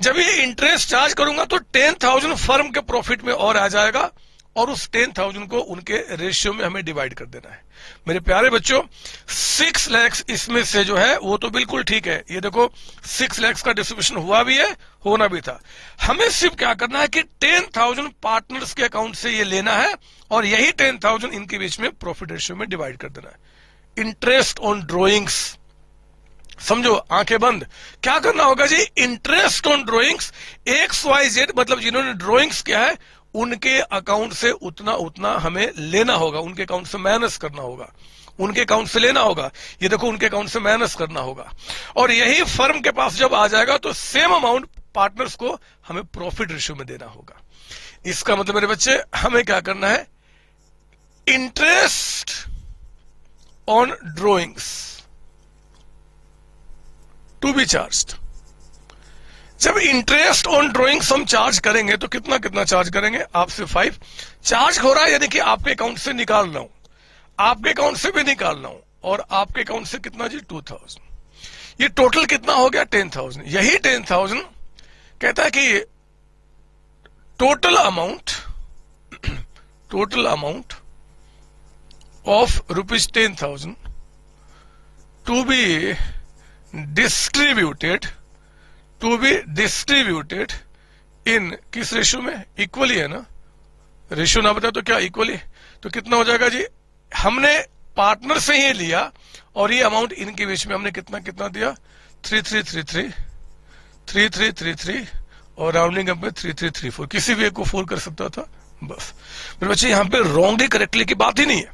जब ये इंटरेस्ट चार्ज करूंगा तो 10,000 फर्म के प्रॉफिट में और आ जाएगा, और उस 10,000 को उनके रेशियो में हमें डिवाइड कर देना है। मेरे प्यारे बच्चों, 6 लाख इसमें से जो है वो तो बिल्कुल ठीक है। ये देखो 6 लाख का डिस्ट्रीब्यूशन हुआ भी है, होना भी था। हमें सिर्फ क्या करना है कि 10,000 पार्टनर्स के अकाउंट से ये लेना है, और यही 10,000 इनके बीच में प्रॉफिट रेशियो में डिवाइड कर देना है। इंटरेस्ट ऑन ड्रॉइंग्स, समझो, आंखें बंद। क्या करना होगा जी, इंटरेस्ट ऑन ड्रॉइंग्स XYZ, मतलब जिन्होंने ड्रॉइंग्स किया है उनके अकाउंट से उतना हमें लेना होगा, उनके अकाउंट से माइनस करना होगा, उनके अकाउंट से लेना होगा। ये देखो उनके अकाउंट से माइनस करना होगा, और यही फर्म के पास जब आ जाएगा तो सेम अमाउंट पार्टनर्स को हमें प्रॉफिट रेशियो में देना होगा। इसका मतलब मेरे बच्चे हमें क्या करना है, interest on drawings to be charged. जब इंटरेस्ट ऑन ड्रॉइंग्स हम चार्ज करेंगे तो कितना कितना चार्ज करेंगे, आपसे 5 चार्ज हो रहा है, यानी कि आपके अकाउंट से निकाल रहा हूं, आपके अकाउंट से भी निकाल रहा हूं, और आपके अकाउंट से कितना जी 2,000। ये टोटल कितना हो गया 10,000। यही 10,000 कहता है कि total amount of ₹10,000 to be distributed in किस रेशियो में, इक्वली है ना, रेशियो ना बताए तो क्या इक्वली। तो कितना हो जाएगा जी, हमने पार्टनर से ही लिया, और ये अमाउंट इनके बीच में हमने कितना कितना दिया 3333 और राउंडिंग अप में 3334, किसी भी एक को 4 कर सकता था बस। मेरे बच्चे यहां पे रॉन्गली करेक्टली की बात ही नहीं है,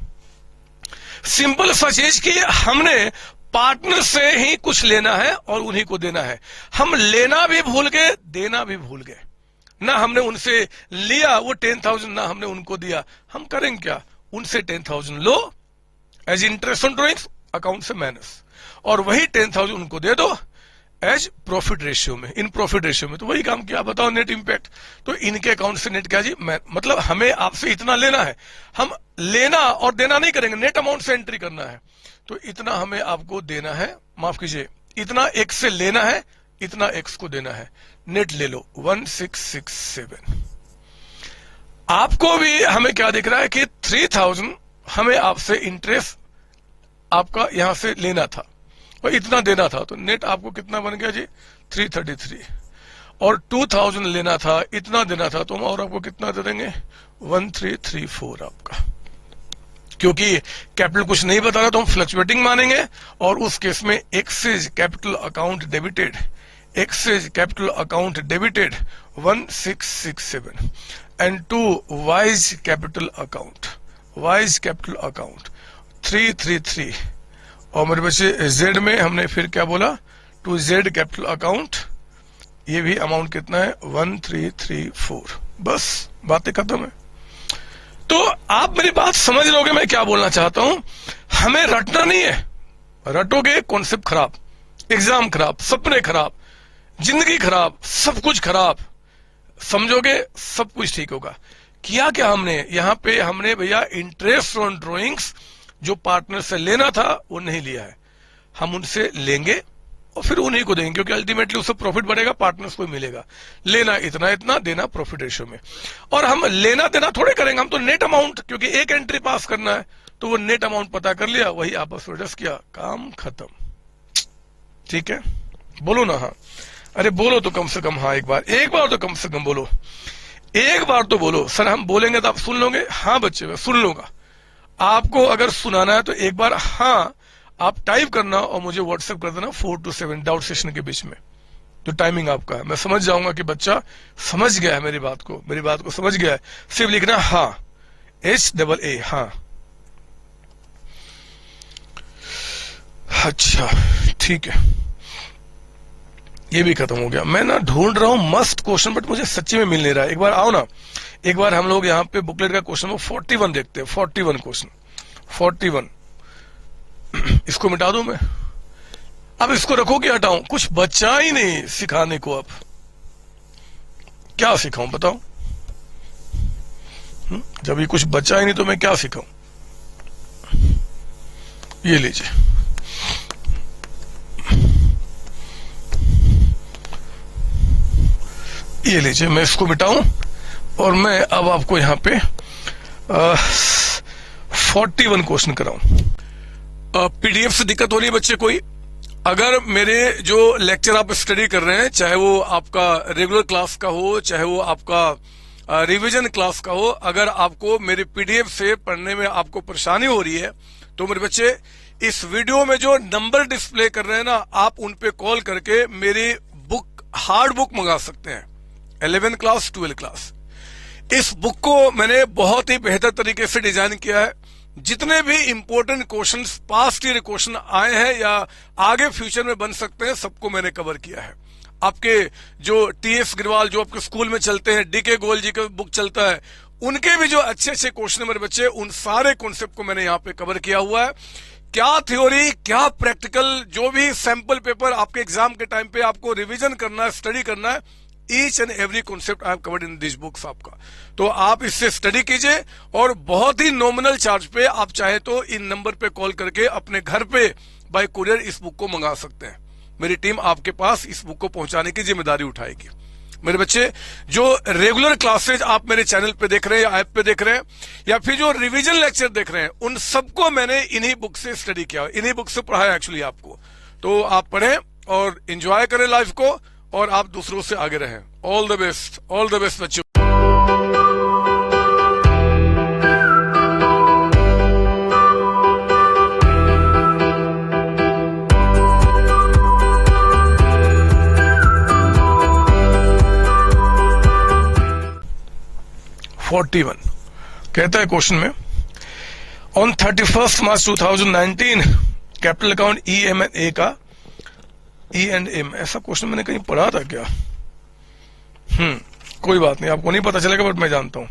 सिंपल सा चीज कि हमने पार्टनर से ही कुछ लेना है और उन्हीं को देना है। हम लेना भी भूल गए, देना भी भूल गए, ना हमने उनसे लिया वो 10,000, ना हमने उनको दिया। हम करेंगे क्या, उनसे 10,000 लो as interest on drawings, account से माइनस, और वही 10,000 उनको दे दो एज प्रॉफिट रेशियो में, इन प्रॉफिट रेशियो में। तो वही काम किया। बताओ नेट इंपैक्ट, तो इनके अकाउंट से नेट क्या जी, मतलब हमें आपसे इतना लेना है, हम लेना और देना नहीं करेंगे, नेट अमाउंट से एंट्री करना है। तो इतना हमें आपको देना है, माफ कीजिए, इतना एक्स से लेना है, इतना एक्स को देना है, नेट ले लो 1667। आपको भी हमें क्या दिख रहा है कि 3,000 हमें आपसे इंटरेस्ट आपका यहां से लेना था और इतना देना था, तो नेट आपको कितना बन गया जी 333, और 2,000 लेना था, इतना देना था, तो हम और आपको कितना दे देंगे 1334 आपका। क्योंकि कैपिटल कुछ नहीं बता रहा तो हम फ्लक्चुएटिंग मानेंगे, और उस केस में X's capital account debited, X's capital account debited 1667, and to Y's capital account 333, और मेरे बच्चे जेड में हमने फिर क्या बोला, टू जेड कैपिटल अकाउंट ये भी अमाउंट कितना है 1334, बस बातें खत्म है। तो आप मेरी बात समझ लोगे मैं क्या बोलना चाहता हूं। हमें रटना नहीं है, रटोगे कॉन्सेप्ट खराब, एग्जाम खराब, सपने खराब, जिंदगी खराब, सब कुछ खराब। समझोगे सब कुछ ठीक होगा। किया क्या हमने यहां पे, हमने भैया इंटरेस्ट ऑन ड्राइंग्स जो पार्टनर से लेना था वो नहीं लिया है, हम उनसे लेंगे और फिर उन्हीं को देंगे, क्योंकि अल्टीमेटली उससे प्रॉफिट बढ़ेगा, पार्टनर्स को मिलेगा। लेना इतना इतना, देना प्रॉफिट रेशियो में। और हम लेना देना थोड़े करेंगे, हम तो नेट अमाउंट, क्योंकि एक एंट्री पास करना है तो वो नेट अमाउंट पता कर लिया, वही आपस में एडजस्ट किया, काम खत्म। ठीक है, बोलो ना हाँ, अरे बोलो तो कम से कम हाँ, एक बार तो कम से कम बोलो, एक बार तो बोलो। सर हम बोलेंगे तो आप सुन लोगे? हाँ बच्चे मैं सुन लूंगा। आपको अगर सुनाना है तो एक बार हाँ आप टाइप करना और मुझे व्हाट्सएप कर देना 4 to 7 डाउट सेशन के बीच में, जो टाइमिंग आपका है। मैं समझ जाऊंगा कि बच्चा समझ गया है मेरी बात को समझ गया है। सिर्फ लिखना हाँ, HAA हाँ। अच्छा ठीक है, ये भी खत्म हो गया। मैं ना ढूंढ रहा हूं मस्त क्वेश्चन, बट मुझे सच्ची में मिल नहीं रहा है। एक बार आओ ना, एक बार हम लोग यहाँ पे बुकलेट का क्वेश्चन 41 देखते हैं। 41 क्वेश्चन 41 इसको मिटा दूं मैं? अब इसको रखो कि हटाऊं? कुछ बचा ही नहीं सिखाने को। अब क्या सिखाऊं बताओ? जब ये कुछ बचा ही नहीं तो मैं क्या सिखाऊं? ये लीजिए, ये लीजिए, मैं इसको मिटाऊं और मैं अब आपको यहां पे 41 क्वेश्चन कराऊं। पीडीएफ से दिक्कत हो रही है बच्चे कोई? अगर मेरे जो लेक्चर आप स्टडी कर रहे हैं, चाहे वो आपका रेगुलर क्लास का हो, चाहे वो आपका रिवीजन क्लास का हो, अगर आपको मेरे पीडीएफ से पढ़ने में आपको परेशानी हो रही है तो मेरे बच्चे इस वीडियो में जो नंबर डिस्प्ले कर रहे हैं ना, आप उन पे कॉल करके मेरी बुक, हार्ड बुक मंगा सकते हैं, 11 क्लास 12 क्लास। इस बुक को मैंने बहुत ही बेहतर तरीके से डिजाइन किया है। जितने भी important questions, past year question आए हैं या आगे फ्यूचर में बन सकते हैं, सबको मैंने कवर किया है। आपके जो टीएस ग्रिवाल जो आपके स्कूल में चलते हैं, डीके गोयल जी का बुक चलता है, उनके भी जो अच्छे अच्छे क्वेश्चन मेरे बच्चे, उन सारे कॉन्सेप्ट को मैंने यहाँ पे कवर किया हुआ है। क्या थ्योरी, क्या प्रैक्टिकल, जो भी सैंपल पेपर आपके एग्जाम के टाइम पे आपको रिविजन करना है, स्टडी करना है, each and every concept I have covered in this books आपका। तो आप इससे स्टडी कीजिए और बहुत ही नॉमिनल चार्ज पे आप चाहे तो इन नंबर पे कॉल करके अपने घर पे बाय कुरियर इस बुक को मंगा सकते हैं। मेरी टीम आपके पास इस बुक को पहुंचाने की जिम्मेदारी उठाएगी। मेरे बच्चे जो रेगुलर क्लासेज आप मेरे चैनल पे देख रहे हैं या ऐप पे देख रहे हैं, या फिर जो रिवीजन लेक्चर देख रहे हैं, उन सबको मैंने इन्हीं बुक से स्टडी किया, इन्हीं बुक से पढ़ाया एक्चुअली आपको। तो आप पढ़ें और एंजॉय करें लाइफ को, और आप दूसरों से आगे रहें। ऑल द बेस्ट बच्चों। कहता है क्वेश्चन में, on 31 March 2019 capital account E&A का E&M, ऐसा क्वेश्चन मैंने कहीं पढ़ा था क्या? कोई बात नहीं, आपको नहीं पता चलेगा बट मैं जानता हूं।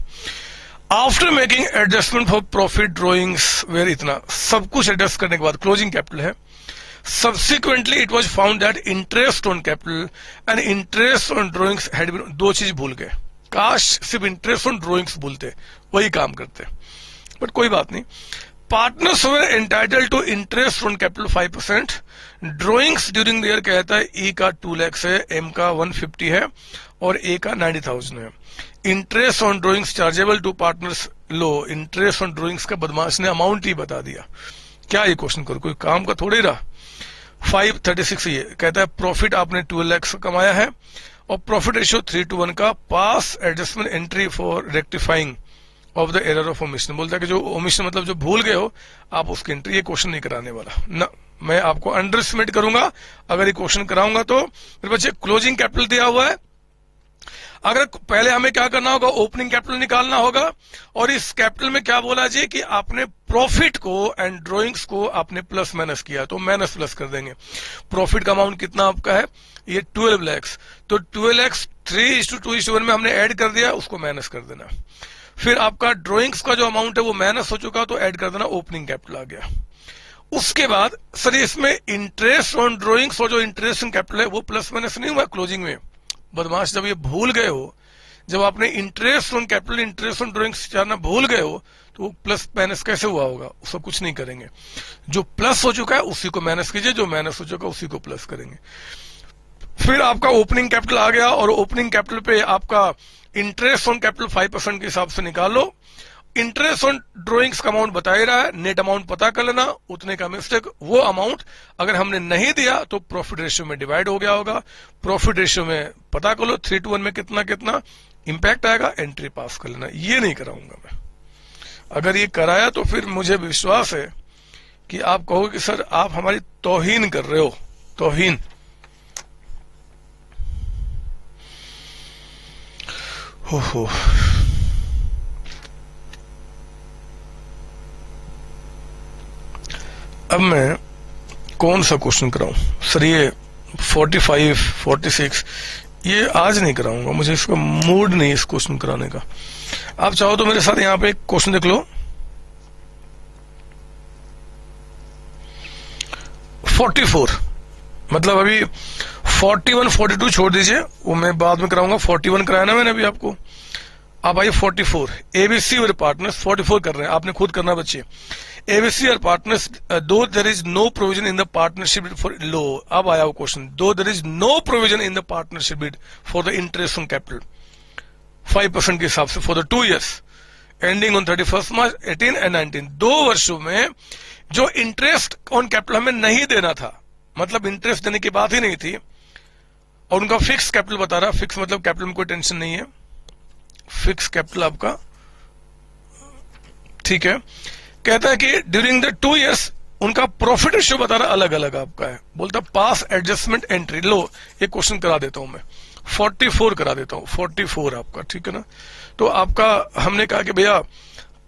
After making adjustment for profit drawings were, इतना सब कुछ एडजस्ट करने के बाद क्लोजिंग कैपिटल है। Subsequently it was found that interest on capital and interest on drawings had been, दो चीज भूल गए। काश सिर्फ इंटरेस्ट ऑन ड्रॉइंग्स बोलते, वही काम करते, बट कोई बात नहीं। Partners were entitled to interest on capital 5%। Drawings during the year कहता है ई का 2 लाख है, एम का 150 है और ए का 90,000 है। Interest on drawings chargeable to partners लो। इंटरेस्ट ऑन ड्रॉइंग्स का बदमाश ने अमाउंट ही बता दिया। क्या ये क्वेश्चन करो, कोई काम का थोड़ी रहा। 536 ये कहता है प्रॉफिट आपने 12 लाख कमाया है और प्रॉफिट रेशियो 3:1 का, pass adjustment entry for rectifying of the error of omission. बोलता है कि जो ओमिशन मतलब जो भूल गए हो आप उसकी एंट्री, ये क्वेश्चन नहीं कराने वाला ना, मैं आपको अंडर एस्टिमेट करूंगा अगर ये क्वेश्चन कराऊंगा तो। मेरे बच्चे क्लोजिंग कैपिटल दिया हुआ है, अगर पहले हमें क्या करना होगा, ओपनिंग कैपिटल निकालना होगा, और इस कैपिटल में क्या बोला जी कि आपने प्रॉफिट को एंड ड्रॉइंग्स को आपने प्लस माइनस किया, तो माइनस प्लस कर देंगे। प्रॉफिट का अमाउंट कितना आपका है, ये 12 लाख, तो 12 लाख 3:2:1 में हमने ऐड कर दिया, उसको माइनस कर देना। फिर आपका ड्रॉइंग्स का जो अमाउंट है वो माइनस हो चुका, तो ऐड कर देना, ओपनिंग कैपिटल आ गया। उसके बाद सर इसमें इंटरेस्ट ऑन ड्रॉइंग्स और जो इंटरेस्ट ऑन कैपिटल है वो प्लस माइनस नहीं हुआ क्लोजिंग में? बदमाश, जब ये भूल गए हो, जब आपने interest on capital interest on drawings जानना भूल गए हो, तो वो प्लस माइनस कैसे हुआ होगा? उसको कुछ नहीं करेंगे, जो प्लस हो चुका है उसी को माइनस कीजिए, जो माइनस हो चुका है उसी को प्लस करेंगे। फिर आपका ओपनिंग कैपिटल आ गया, और ओपनिंग कैपिटल पे आपका इंटरेस्ट ऑन कैपिटल 5% के हिसाब से निकालो। इंटरेस्ट ऑन ड्रॉइंग्स का अमाउंट बता ही रहा है, नेट अमाउंट पता कर लेना, उतने का मिस्टेक, वो अमाउंट अगर हमने नहीं दिया तो प्रॉफिट रेशियो में डिवाइड हो गया होगा। प्रॉफिट रेशियो में पता कर लो 3:1 में कितना कितना इंपैक्ट आएगा, एंट्री पास कर लेना। ये नहीं कराऊंगा मैं, अगर ये कराया तो फिर मुझे विश्वास है कि आप कहोगे कि सर आप हमारी तौहीन कर रहे हो, तौहीन। हो अब मैं कौन सा क्वेश्चन कराऊं सर? ये 45, 46 ये आज नहीं कराऊंगा, मुझे इसका मूड नहीं इस क्वेश्चन कराने का। आप चाहो तो मेरे साथ यहां पे एक क्वेश्चन देख लो, 44, मतलब अभी 41, 42 छोड़ दीजिए, वो मैं बाद में कराऊंगा। 41 कराया ना मैंने अभी आपको। आप आइए 44, एबीसी और पार्टनर्स 44 कर रहे हैं, आपने खुद करना बच्चे। ABC or partners, though there is no provision in the partnership bid for लो, अब आया वो question, though there is no provision in the partnership bid for the interest on capital 5% के हिसाब से for the 2 years ending on 31st March 18 and 19, 2 वर्षों में जो interest on capital हमें नहीं देना था, मतलब इंटरेस्ट देने की बात ही नहीं थी, और उनका फिक्स कैपिटल बता रहा, फिक्स मतलब कैपिटल में कोई टेंशन नहीं है, फिक्स कैपिटल आपका ठीक है। कहता है कि ड्यूरिंग द 2 years उनका प्रॉफिट रेशियो बता रहा अलग अलग आपका है, बोलता पास एडजस्टमेंट एंट्री। लो ये क्वेश्चन करा देता हूं मैं, 44 करा देता हूं, 44 आपका ठीक है ना। तो आपका हमने कहा कि भैया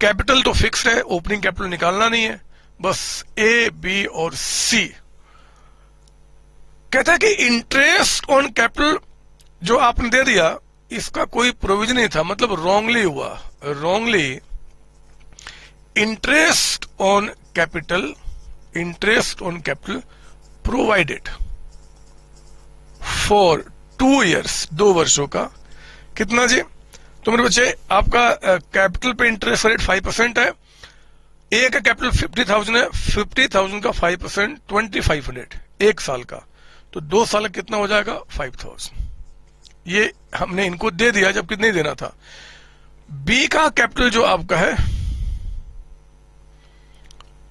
कैपिटल तो फिक्स्ड है, ओपनिंग कैपिटल निकालना नहीं है, बस ए बी और सी। कहता है कि इंटरेस्ट ऑन कैपिटल जो आपने दे दिया इसका कोई प्रोविजन नहीं था, मतलब रॉन्गली हुआ, wrongly interest on capital provided for 2 years 2 वर्षों का। कितना जी? तो मेरे बच्चे आपका कैपिटल पे इंटरेस्ट रेट 5% है, ए का कैपिटल 50,000 है, 50,000 का 5% 2500 1 साल का, तो 2 साल का कितना हो जाएगा 5,000। ये हमने इनको दे दिया जबकि नहीं देना था। बी का कैपिटल जो आपका है,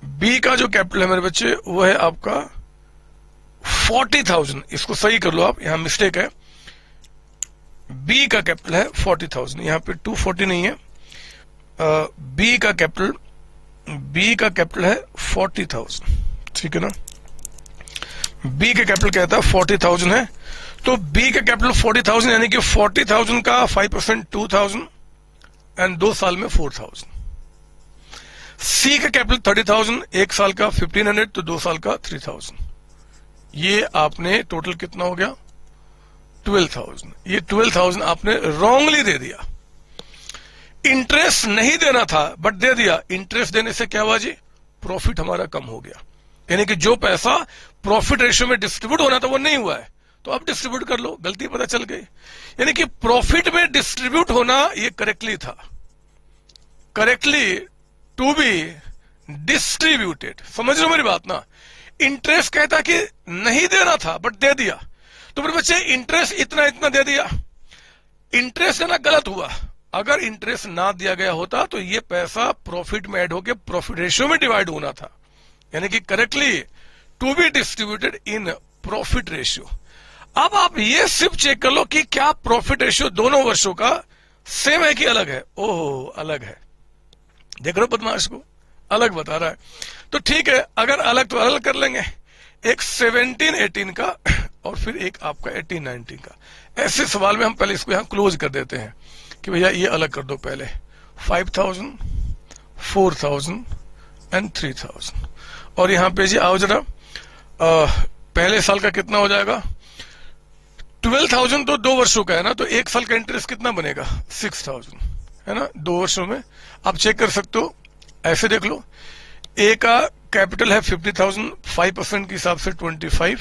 बी का जो कैपिटल है मेरे बच्चे वो है आपका 40,000, इसको सही कर लो आप, यहां मिस्टेक है। बी का कैपिटल है 40,000, यहां पे 240 नहीं है। बी का कैपिटल है 40,000, ठीक है ना। बी का कैपिटल कहता है 40,000 है, तो बी का कैपिटल 40,000 यानी कि 40,000 का 5% 2,000 एंड 2 साल में 4,000। सी का कैपिटल 30,000, 1 साल का 1,500, तो 2 साल का 3,000। ये आपने टोटल कितना हो गया 12,000। ये 12,000 आपने रॉन्गली दे दिया, इंटरेस्ट नहीं देना था बट दे दिया। इंटरेस्ट देने से क्या हुआ जी, प्रॉफिट हमारा कम हो गया, यानी कि जो पैसा प्रॉफिट रेशियो में डिस्ट्रीब्यूट होना था वो नहीं हुआ है, तो अब डिस्ट्रीब्यूट कर लो, गलती पता चल गई। यानी कि प्रॉफिट में डिस्ट्रीब्यूट होना ये करेक्टली था, करेक्टली टू बी डिस्ट्रीब्यूटेड। समझ रहे हो मेरी बात ना। इंटरेस्ट कहता कि नहीं देना था बट दे दिया, तो मेरे बच्चे इंटरेस्ट इतना इतना दे दिया, इंटरेस्ट देना गलत हुआ। अगर इंटरेस्ट ना दिया गया होता तो ये पैसा प्रॉफिट में ऐड होकर प्रॉफिट रेशियो में डिवाइड होना था, यानी कि correctly to be distributed in profit ratio. अब आप ये सिर्फ चेक कर लो कि क्या प्रॉफिट रेशियो दोनों वर्षों का सेम है कि अलग है। ओहो अलग है, देख रहे हो बदमाश को, अलग बता रहा है। तो ठीक है, अगर अलग तो अलग कर लेंगे, एक 17-18 का और फिर एक आपका 18-19 का। ऐसे सवाल में हम पहले इसको यहां क्लोज कर देते हैं कि भैया ये अलग कर दो पहले, 5000, 4000 एंड 3000। और यहां पे जी आओ जरा, पहले साल का कितना हो जाएगा, 12,000 तो 2 वर्षों का है ना, तो एक साल का इंटरेस्ट कितना बनेगा, 6,000 है ना, 2 वर्षों में। आप चेक कर सकते हो, ऐसे देख लो, ए का कैपिटल है 50,000, 5% के हिसाब से 25,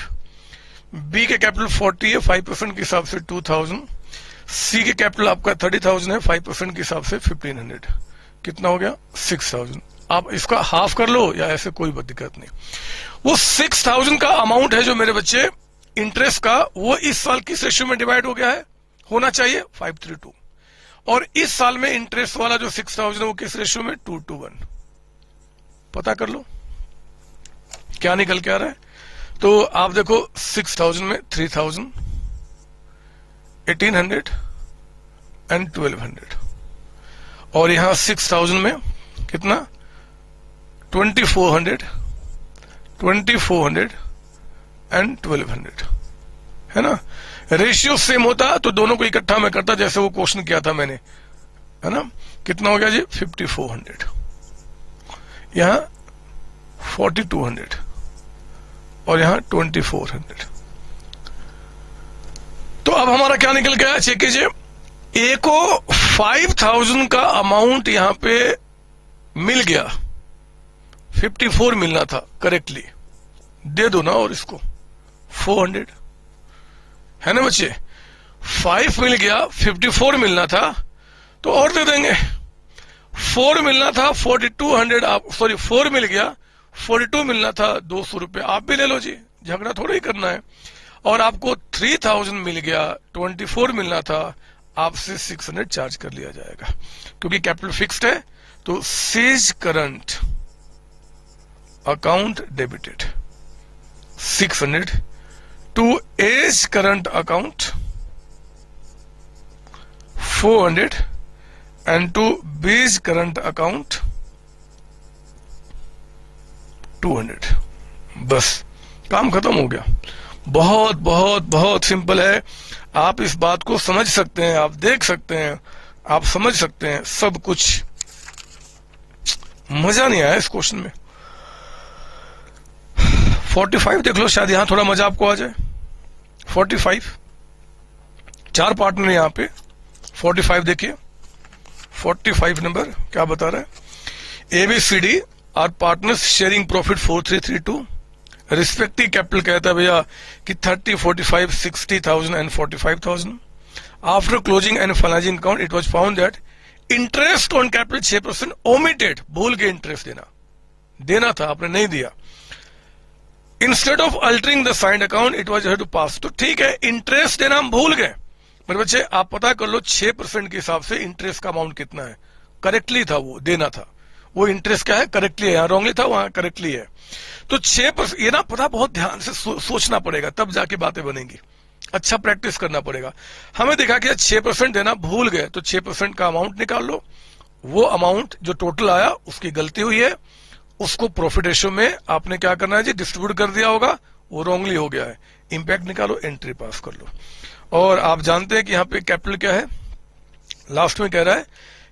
बी के कैपिटल 40 है, 5% के हिसाब से 2,000, सी के कैपिटल आपका 30,000 है, 5% के हिसाब से 1,500, कितना हो गया 6,000। आप इसका हाफ कर लो या ऐसे, कोई दिक्कत नहीं। वो 6,000 का अमाउंट है जो मेरे बच्चे इंटरेस्ट का, वो इस साल किस रेशियो में डिवाइड हो गया है, होना चाहिए 5:3, और इस साल में इंटरेस्ट वाला जो 6,000 है वो किस रेशियो में, 2:1। पता कर लो क्या निकल के आ रहा है। तो आप देखो 6,000 में 3,000, 1,800 एंड 1,200, और यहां 6,000 में कितना, 2,400 एंड 1,200, है ना। रेशियो सेम होता तो दोनों को इकट्ठा में करता, जैसे वो क्वेश्चन किया था मैंने, है ना। कितना हो गया जी, 5,400, यहां 4,200 और यहां 2,400। तो अब हमारा क्या निकल गया, चेक कीजिए। ए को 5,000 का अमाउंट यहां पे मिल गया, 54 मिलना था करेक्टली, दे दो ना, और इसको 400, है ना बच्चे। 5 मिल गया, 54 मिलना था, तो और दे देंगे। 4 मिलना था, 4,200, आप सॉरी 4 मिल गया, 42 मिलना था, 200 रुपए आप भी ले लो जी, झगड़ा थोड़ा ही करना है। और आपको 3,000 मिल गया, 24 मिलना था, आपसे 600 चार्ज कर लिया जाएगा, क्योंकि कैपिटल फिक्स्ड है। तो C's current account debited 600 to A's current account 400 and to B's current account 200। बस काम खत्म हो गया। बहुत बहुत बहुत सिंपल है। आप इस बात को समझ सकते हैं, आप देख सकते हैं, आप समझ सकते हैं सब कुछ। मजा नहीं आया इस क्वेश्चन में। 45 देख लो, शायद यहां थोड़ा मजा आपको आ जाए। 45 4 पार्टनर यहां पे। 45 देखिए, 45 नंबर क्या बता रहा है, ABCD are partners sharing profit 4332। Respective capital कहता है भैया कि 30, 45, 60,000 and 45,000। After closing and finalising account it was found that interest on capital 6% omitted, भूल के इंटरेस्ट देना था, आपने नहीं दिया। Instead of altering the signed account it was to pass. तो ठीक है, इंटरेस्ट देना हम भूल गए। मेरे बच्चे आप पता कर लो 6% के हिसाब से इंटरेस्ट का अमाउंट कितना है। करेक्टली था, वो देना था, वो इंटरेस्ट क्या है, करेक्टली है। यहां रॉन्गली था, वहां करेक्टली है। तो 6% ये ना पता, बहुत ध्यान से सोचना पड़ेगा, तब जाके बातें बनेंगी। अच्छा प्रैक्टिस करना पड़ेगा। हमें देखा कि 6% देना भूल गए, तो 6% का अमाउंट निकाल लो। वो अमाउंट जो टोटल आया उसकी गलती हुई है, उसको प्रॉफिट रेशियो में आपने क्या करना है जी, डिस्ट्रीब्यूट कर दिया होगा, वो रॉन्गली हो गया है। इंपैक्ट निकालो, एंट्री पास कर लो। और आप जानते हैं कि यहाँ पे कैपिटल क्या है, लास्ट में कह रहा है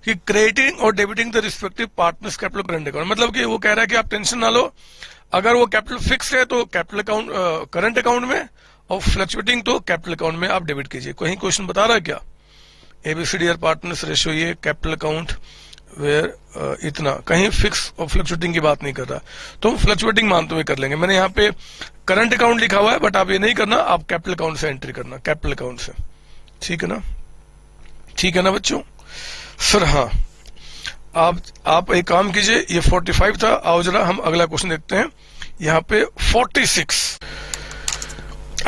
कि क्रेडिटिंग और debiting the respective partners capital current account. मतलब कि वो कह रहा है कि आप टेंशन ना लो, अगर वो कैपिटल फिक्स है तो कैपिटल अकाउंट करंट अकाउंट में, और फ्लक्चुएटिंग तो कैपिटल अकाउंट में आप डेबिट कीजिए। कहीं क्वेश्चन बता रहा है क्या, ABCD आर पार्टनर्स रेशियो ये कैपिटल अकाउंट वेयर इतना, कहीं फिक्स और फ्लक्चुएटिंग की बात नहीं कर रहा, तो हम फ्लक्चुएटिंग मानते हुए कर लेंगे। मैंने यहाँ पे करंट अकाउंट लिखा हुआ है, बट आप ये नहीं करना, आप कैपिटल अकाउंट से एंट्री करना, कैपिटल अकाउंट से। ठीक है ना, ठीक है ना बच्चों। सर हाँ, आप एक काम कीजिए, ये 45 था। आओ जरा हम अगला क्वेश्चन देखते हैं, यहाँ पे 46।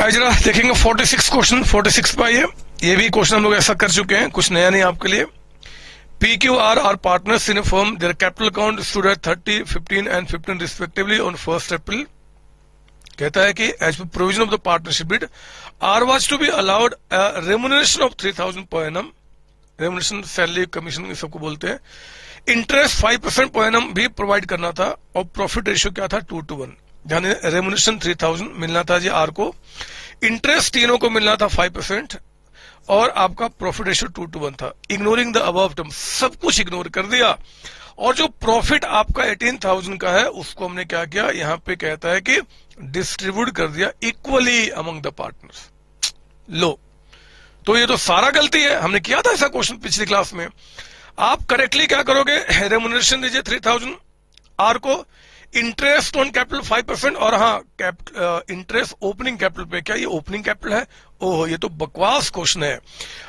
आज जरा देखेंगे 46 क्वेश्चन। 46 पे आइए, ये भी क्वेश्चन हम लोग ऐसा कर चुके हैं, कुछ नया नहीं आपके लिए। PQR are partners in a firm, their capital account stood at 30, 15 and 15 respectively on 1st April। कहता है कि as per provision of the partnership deed R was to be allowed remuneration of 3,000 per annum। Remuneration salary commission सबको बोलते हैं। Interest 5% per annum भी provide करना था, और प्रॉफिट रेशियो क्या था, 2:1। यानी रेम्युनरेशन 3,000 मिलना था जी आर को, इंटरेस्ट तीनों को मिलना था 5%, और आपका प्रॉफिट रेशियो 2:1 था। इग्नोरिंग द अबव टर्म, सब कुछ इग्नोर कर दिया, और जो प्रॉफिट आपका 18,000 का है उसको हमने क्या किया, यहां पे कहता है कि डिस्ट्रीब्यूट कर दिया इक्वली अमंग द पार्टनर्स। लो, तो ये तो सारा गलती है, हमने किया था ऐसा क्वेश्चन पिछली क्लास में। आप करेक्टली क्या करोगे, रेमुनरेशन दीजिए 3,000, आर को इंटरेस्ट ऑन कैपिटल 5%, और हाँ इंटरेस्ट ओपनिंग कैपिटल पे, क्या ये ओपनिंग कैपिटल है? ओह, ये तो बकवास क्वेश्चन है।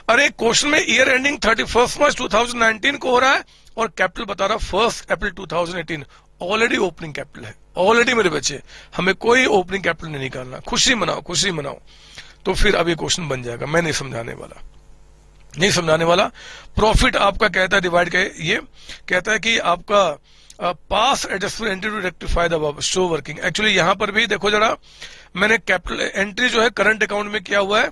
अरे क्वेश्चन में ईयर एंडिंग 31 मार्च 2019 को हो रहा है और कैपिटल बता रहा 1 अप्रैल 2018। ऑलरेडी ओपनिंग कैपिटल है, ऑलरेडी मेरे बच्चे, हमें कोई ओपनिंग कैपिटल नहीं निकालना। खुशी मनाओ, खुशी मनाओ। तो फिर अब ये क्वेश्चन बन जाएगा, मैं नहीं समझाने वाला, नहीं समझाने वाला। प्रॉफिट आपका कहता है डिवाइड के, ये कहता है कि आपका pass adjustment entry to rectify the above show working. Actually यहां पर भी देखो जरा, मैंने कैपिटल एंट्री जो है करंट अकाउंट में किया हुआ है,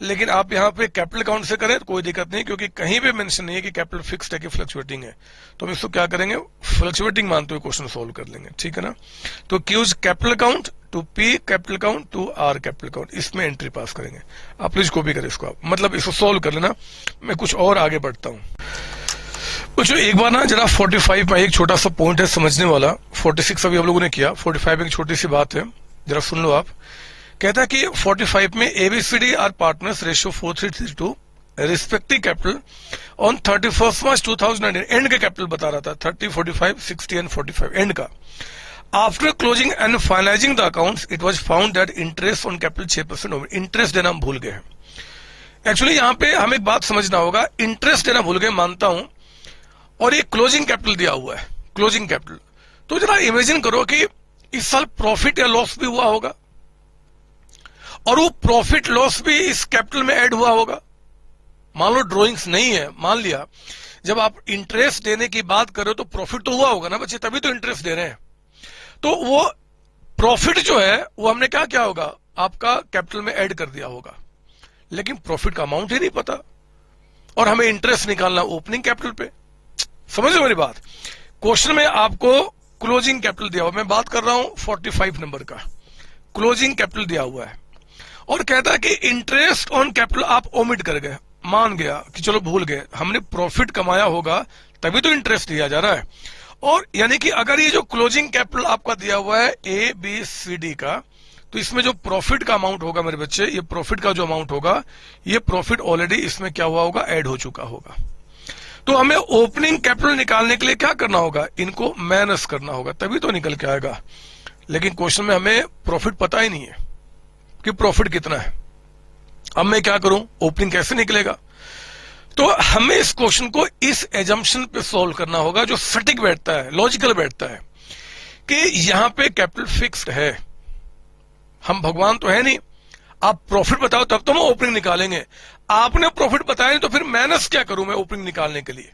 लेकिन आप यहां पे कैपिटल अकाउंट से करें तो कोई दिक्कत नहीं, क्योंकि कहीं भी मेंशन नहीं है कि कैपिटल फिक्स्ड है कि फ्लक्चुएटिंग है। तो हम इसको क्या करेंगे, फ्लक्चुएटिंग मानते हुए क्वेश्चन सोल्व कर लेंगे, ठीक है ना। तो Q's capital account to P's capital account to R's capital account, इसमें एंट्री पास करेंगे। आप प्लीज कॉपी करें इसको, आप मतलब इसको सोल्व कर लेना। मैं कुछ और आगे बढ़ता हूं। कुछ एक बार ना जरा 45 में एक छोटा सा पॉइंट है समझने वाला, 46 अभी हम लोगों ने किया, 45 एक छोटी सी बात है, जरा सुन लो आप। कहता है कि 45 में ABCD are partners ratio 4332 respective capital on 31 March 2019, and का कैपिटल बता रहा था 30, 45, 60 एंड 45 एंड का। After closing and finalizing the accounts it was found that interest on capital 6%, interest देना हम भूल गए हैं। एक्चुअली यहां पे हमें एक बात समझना होगा, इंटरेस्ट देना भूल गए मानता हूं, और ये क्लोजिंग कैपिटल दिया हुआ है, क्लोजिंग कैपिटल। तो जरा इमेजिन करो कि इस साल प्रॉफिट या लॉस भी हुआ होगा, और वो प्रॉफिट लॉस भी इस कैपिटल में ऐड हुआ होगा। मान लो ड्रॉइंग्स नहीं है, मान लिया जब आप इंटरेस्ट देने की बात कर रहे हो तो प्रॉफिट तो हुआ होगा ना बच्चे, तभी तो इंटरेस्ट दे रहे हैं। तो वो प्रॉफिट जो है वो हमने क्या किया होगा, आपका कैपिटल में ऐड कर दिया होगा, लेकिन प्रॉफिट का अमाउंट ही नहीं पता, और हमें इंटरेस्ट निकालना ओपनिंग कैपिटल पे। समझ लो मेरी बात, क्वेश्चन में आपको क्लोजिंग कैपिटल दिया हुआ, मैं बात कर रहा हूं 45 नंबर का, क्लोजिंग कैपिटल दिया हुआ है, और कहता है कि इंटरेस्ट ऑन कैपिटल आप ओमिट कर गए, मान गया कि चलो भूल गए, हमने प्रॉफिट कमाया होगा तभी तो इंटरेस्ट दिया जा रहा है। और यानी कि अगर ये जो क्लोजिंग कैपिटल आपका दिया हुआ है ए बी सी डी का, तो इसमें जो प्रॉफिट का अमाउंट होगा मेरे बच्चे, ये प्रॉफिट का जो अमाउंट होगा, ये प्रॉफिट ऑलरेडी इसमें क्या हुआ होगा, ऐड हो चुका होगा। तो हमें ओपनिंग कैपिटल निकालने के लिए क्या करना होगा, इनको माइनस करना होगा, तभी तो निकल के आएगा। लेकिन क्वेश्चन में हमें प्रॉफिट पता ही नहीं है कि प्रॉफिट कितना है। अब मैं क्या करूं, ओपनिंग कैसे निकलेगा? तो हमें इस क्वेश्चन को इस एजम्पशन पे सॉल्व करना होगा जो सटीक बैठता है, लॉजिकल बैठता है, कि यहां पे कैपिटल फिक्स्ड है। हम भगवान तो है नहीं, आप प्रॉफिट बताओ तब तो हम ओपनिंग निकालेंगे। आपने प्रॉफिट बताया नहीं तो फिर माइनस क्या करूं मैं ओपनिंग निकालने के लिए?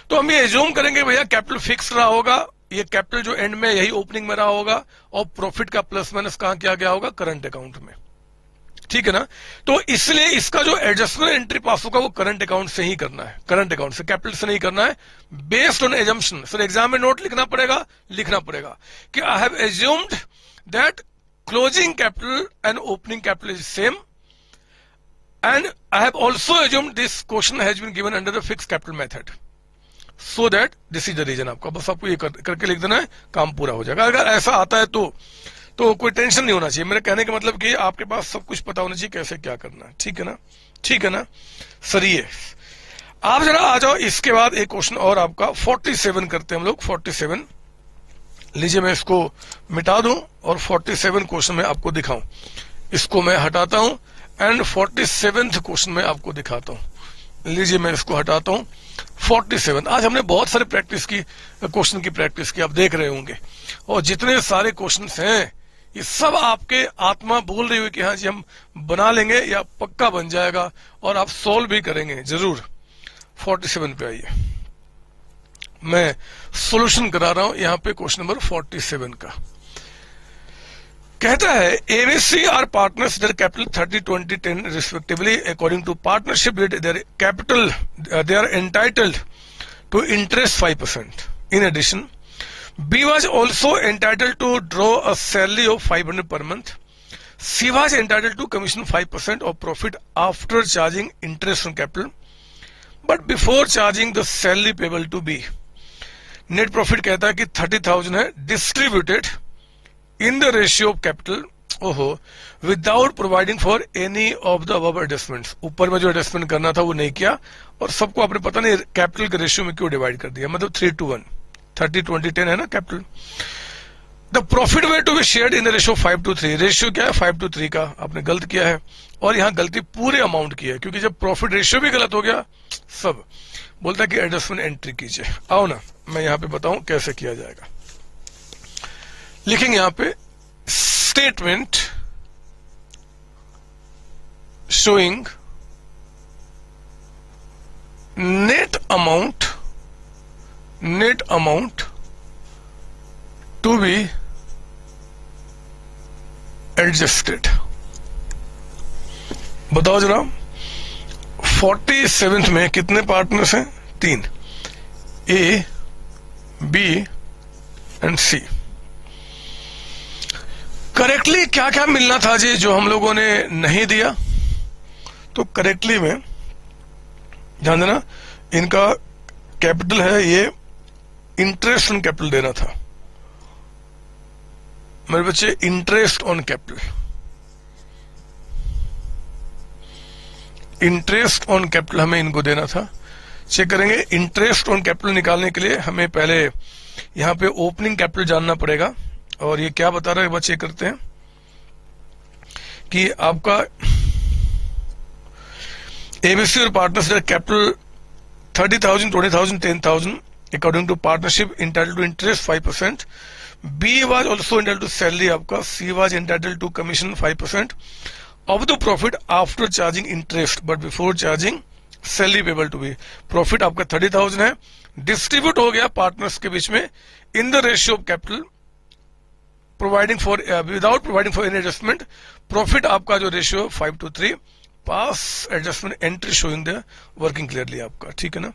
तो हम ये एज्यूम करेंगे भैया कैपिटल फिक्स रहा होगा, ये कैपिटल जो एंड में यही ओपनिंग में रहा होगा, और प्रॉफिट का प्लस माइनस कहां किया गया होगा, करंट अकाउंट में। ठीक है ना? तो इसलिए इसका जो एडजस्टमेंट एंट्री पास होगा वो करंट अकाउंट से ही करना है, करंट अकाउंट से, कैपिटल से नहीं करना है, based on assumption. Sir exam में नोट लिखना पड़ेगा कि I have assumed that closing capital and opening capital is same, and I have also assumed this question has been given under the fixed capital method, so that this is the reason। आपका बस आपको ये करके लिख देना है, काम पूरा हो जाएगा। अगर ऐसा आता है तो कोई टेंशन नहीं होना चाहिए। मेरे कहने का मतलब कि आपके पास सब कुछ पता होना चाहिए कैसे क्या करना है। ठीक है ना, ठीक है ना, सही है। आप जरा आ जाओ, इसके बाद एक क्वेश्चन और आपका 47 करते हैं हम लोग। 47 लीजिए, मैं इसको मिटा दूं और 47 क्वेश्चन में आपको दिखाऊं। इसको मैं हटाता हूं एंड 47th क्वेश्चन में आपको दिखाता हूं। लीजिए मैं इसको हटाता हूं। 47 आज हमने बहुत सारे प्रैक्टिस की, क्वेश्चन की प्रैक्टिस की, आप देख रहे होंगे, और जितने सारे क्वेश्चंस हैं ये सब आपके आत्मा बोल रही हुई कि हाँ जी हम बना लेंगे या पक्का बन जाएगा, और आप सोल्व भी करेंगे जरूर। 47 पे आइए, मैं सॉल्यूशन करा रहा हूं यहां पे क्वेश्चन नंबर 47 का। कहता है ABC are partners their capital 30, 20, 10 respectively according to partnership rate their capital they are entitled to interest 5%। In addition B was also entitled to draw a salary of 500 per month. C was entitled to commission 5% of profit after charging interest on capital but before charging the salary payable to B. Net profit कहता है कि 30,000 है, distributed in the ratio of capital, ओहो, without providing for any of the above adjustments. ऊपर में जो adjustment करना था वो नहीं किया, और सबको आपने पता नहीं कैपिटल के रेशियो में क्यों डिवाइड कर दिया, मतलब 3:1, 30-20-10 है ना capital. The profit were to be shared in the ratio 5:3। Ratio क्या है? 5:3 का आपने गलत किया है, और यहां गलती पूरे अमाउंट की है, क्योंकि जब प्रॉफिट रेशियो भी गलत हो गया सब बोलता है कि एडजस्टमेंट एंट्री कीजिए। आओ ना मैं यहां पे बताऊं कैसे किया जाएगा। लिखेंगे यहां पे statement showing net amount to be adjusted. बताओ जरा 47th में कितने पार्टनर्स हैं? 3, A, B and C. Correctly क्या क्या मिलना था जी जो हम लोगों ने नहीं दिया? तो करेक्टली में ध्यान देना, इनका कैपिटल है, ये इंटरेस्ट ऑन कैपिटल देना था मेरे बच्चे, interest on capital, interest on capital हमें इनको देना था। चेक करेंगे, इंटरेस्ट ऑन कैपिटल निकालने के लिए हमें पहले यहां पे ओपनिंग कैपिटल जानना पड़ेगा, और ये क्या बता रहा है चेक करते हैं कि आपका एबीसी और partners capital 30,000, 20,000, 10,000 according to partnership, entitled to interest 5%, B was also entitled to salary आपका, C was entitled to commission 5% of the profit after charging interest but before charging salary payable to be। Profit आपका 30,000 है, distribute हो गया partners के बीच में इन the ratio of capital providing for without providing for any adjustment. Profit आपका जो ratio 5:3, pass adjustment entry showing the working clearly आपका, ठीक है ना।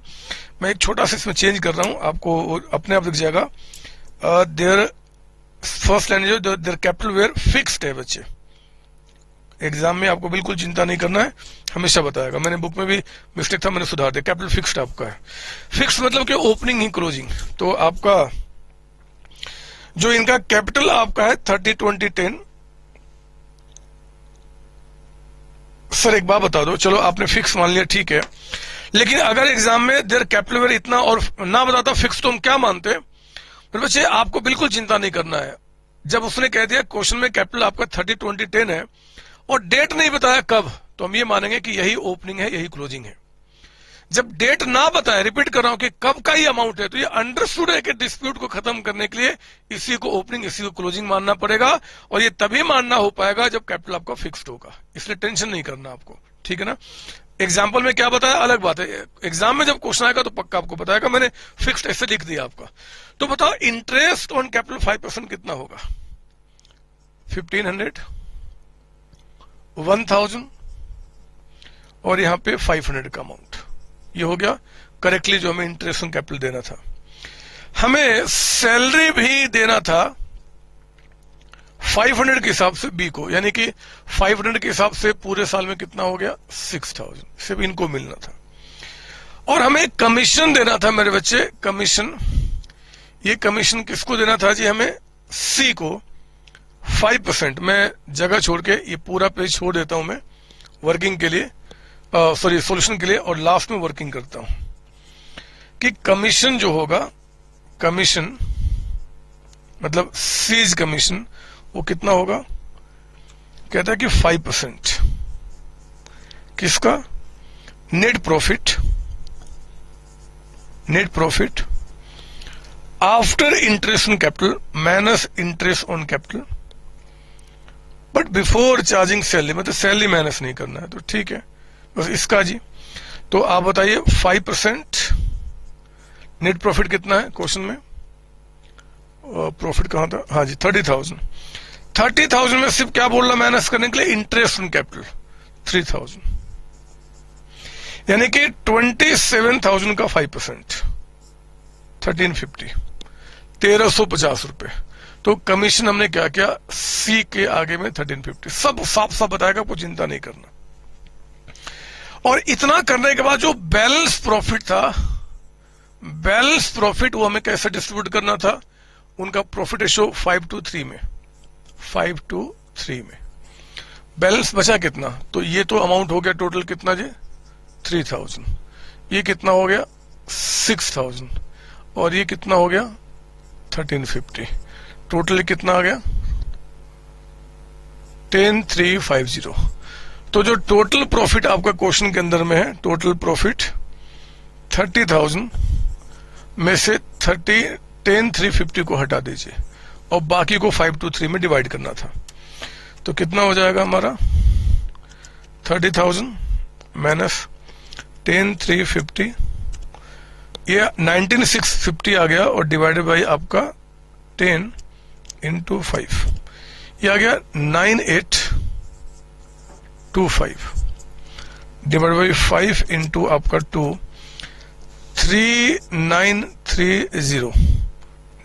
मैं एक छोटा सा इसमें चेंज कर रहा हूं, आपको अपने आप दिख जाएगा। देयर फर्स्ट लाइन जो देयर कैपिटल वेयर फिक्स्ड है बच्चे, एग्जाम में आपको बिल्कुल चिंता नहीं करना है, हमेशा बताएगा। मैंने बुक में भी मिस्टेक था, मैंने सुधार दिया। कैपिटल फिक्स्ड आपका है, फिक्स मतलब कि ओपनिंग ही क्लोजिंग। तो आपका जो इनका कैपिटल आपका है 30-20-10। सर एक बात बता दो, चलो आपने फिक्स मान लिया ठीक है, लेकिन अगर एग्जाम में देयर कैपिटल वेयर इतना और ना बताता फिक्स, तो हम क्या मानते? फिर बच्चे आपको बिल्कुल चिंता नहीं करना है। जब उसने कह दिया क्वेश्चन में कैपिटल आपका 30-20-10 है और डेट नहीं बताया कब, तो हम ये मानेंगे कि यही ओपनिंग है, यही क्लोजिंग है। जब डेट ना बताए, रिपीट कर रहा हूं कि कब का ही अमाउंट है, तो ये अंडरस्टूड है कि डिस्प्यूट को खत्म करने के लिए इसी को ओपनिंग इसी को क्लोजिंग मानना पड़ेगा, और ये तभी मानना हो पाएगा जब कैपिटल आपका फिक्स्ड होगा। इसलिए टेंशन नहीं करना आपको, ठीक है ना। एग्जाम्पल में क्या बताया अलग बात है, एग्जाम में जब क्वेश्चन आएगा तो पक्का आपको बताएगा। मैंने फिक्स्ड ऐसे लिख दिया आपका। तो बताओ इंटरेस्ट ऑन कैपिटल 5% कितना होगा? 1500, 1000 और यहां पे 500 का अमाउंट, ये हो गया करेक्टली जो हमें इंटरेस्ट ऑन कैपिटल देना था। हमें सैलरी भी देना था 500 के हिसाब से बी को, यानी कि 500 के हिसाब से पूरे साल में कितना हो गया? 6000 सिर्फ इनको मिलना था। और हमें कमीशन देना था मेरे बच्चे, कमीशन। ये कमीशन किसको देना था जी? हमें सी को 5%। मैं जगह छोड़ के ये पूरा पेज छोड़ देता हूं मैं वर्किंग के लिए, सॉरी सॉल्यूशन के लिए, और लास्ट में वर्किंग करता हूं कि कमीशन जो होगा, कमीशन मतलब सीज कमीशन, वो कितना होगा? कहता है कि 5%। किसका? Net profit, net profit after interest on capital minus interest on capital but before charging salary, मतलब सैलरी माइनस नहीं करना है, तो ठीक है बस इसका जी। तो आप बताइए 5% नेट प्रॉफिट कितना है क्वेश्चन में? प्रॉफिट कहां था? हाँ जी 30,000। 30,000 में सिर्फ क्या बोल रहा माइनस करने के लिए? इंटरेस्ट ऑन कैपिटल 3,000, यानी कि 27,000 का 5%, 1350, 1350 रुपए। तो कमीशन हमने क्या किया, सी के आगे में 1350, सब साफ साफ बताएगा, कोई चिंता नहीं करना। और इतना करने के बाद जो बैलेंस प्रॉफिट था, बैलेंस प्रॉफिट वो हमें कैसे डिस्ट्रीब्यूट करना था, उनका प्रॉफिट रेशो 5:3 में, 5:3 में। बैलेंस बचा कितना, तो ये तो अमाउंट हो गया टोटल कितना जी, 3000। ये कितना हो गया 6000, और ये कितना हो गया 1350। टोटल कितना आ गया 10350। तो जो टोटल प्रॉफिट आपका क्वेश्चन के अंदर में है, टोटल प्रॉफिट 30,000 में से 10350 को हटा दीजिए और बाकी को 5:3 में डिवाइड करना था। तो कितना हो जाएगा हमारा 30,000 माइनस 10350, ये 19650 आ गया, और डिवाइडेड बाई आपका 10 इंटू 5, ये आ गया 9825 डिवाइड बाई 5 इंटू आपका 2, 3930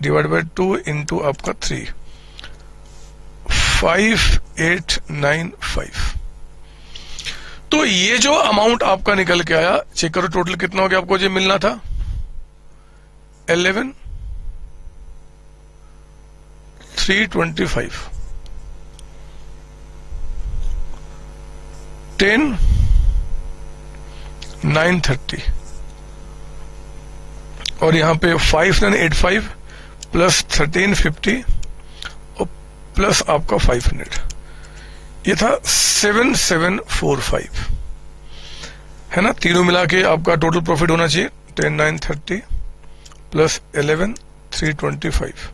डिवाइड बाई 2 इंटू आपका 3, 5895। तो ये जो अमाउंट आपका निकल के आया, चेक करो टोटल कितना हो गया, आपको जो मिलना था 11,325, 10,930, और यहां पे 5985 प्लस 1350 और प्लस आपका 500, ये था 7745, है ना। तीनों मिला के आपका टोटल प्रॉफिट होना चाहिए 10,930 प्लस 11,325,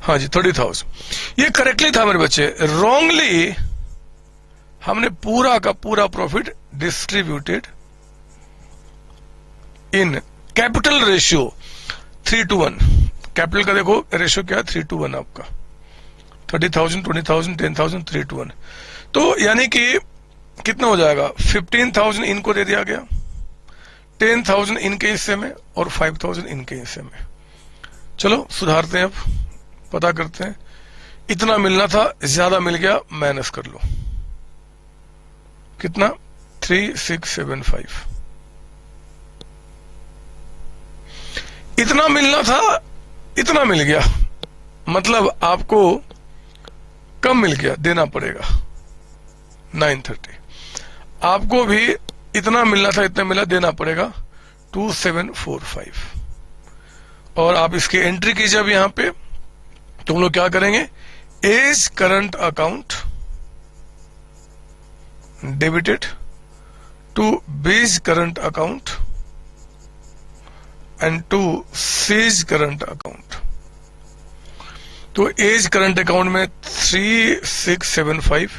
हाँ जी 30,000। ये करेक्टली था मेरे बच्चे। रॉन्गली हमने पूरा का पूरा profit distributed in capital ratio 3:1। Capital का देखो रेशियो क्या है 3:1 आपका, 30,000, 20,000, 10,000, 3:1। तो यानी कि कितना हो जाएगा, 15,000 इनको दे दिया गया, 10,000 इनके हिस्से में और 5,000 इनके हिस्से में। चलो सुधारते हैं, अब पता करते हैं। इतना मिलना था, ज्यादा मिल गया, माइनस कर लो, कितना 3675। इतना मिलना था, इतना मिल गया, मतलब आपको कम मिल गया, देना पड़ेगा 930। आपको भी इतना मिलना था, इतना मिला, देना पड़ेगा 2745। और आप इसकी एंट्री कीजिए अब यहां पे। तो हम लोग क्या करेंगे, as current account debited to B's current account and to C's current account. तो एज करंट अकाउंट में 3675,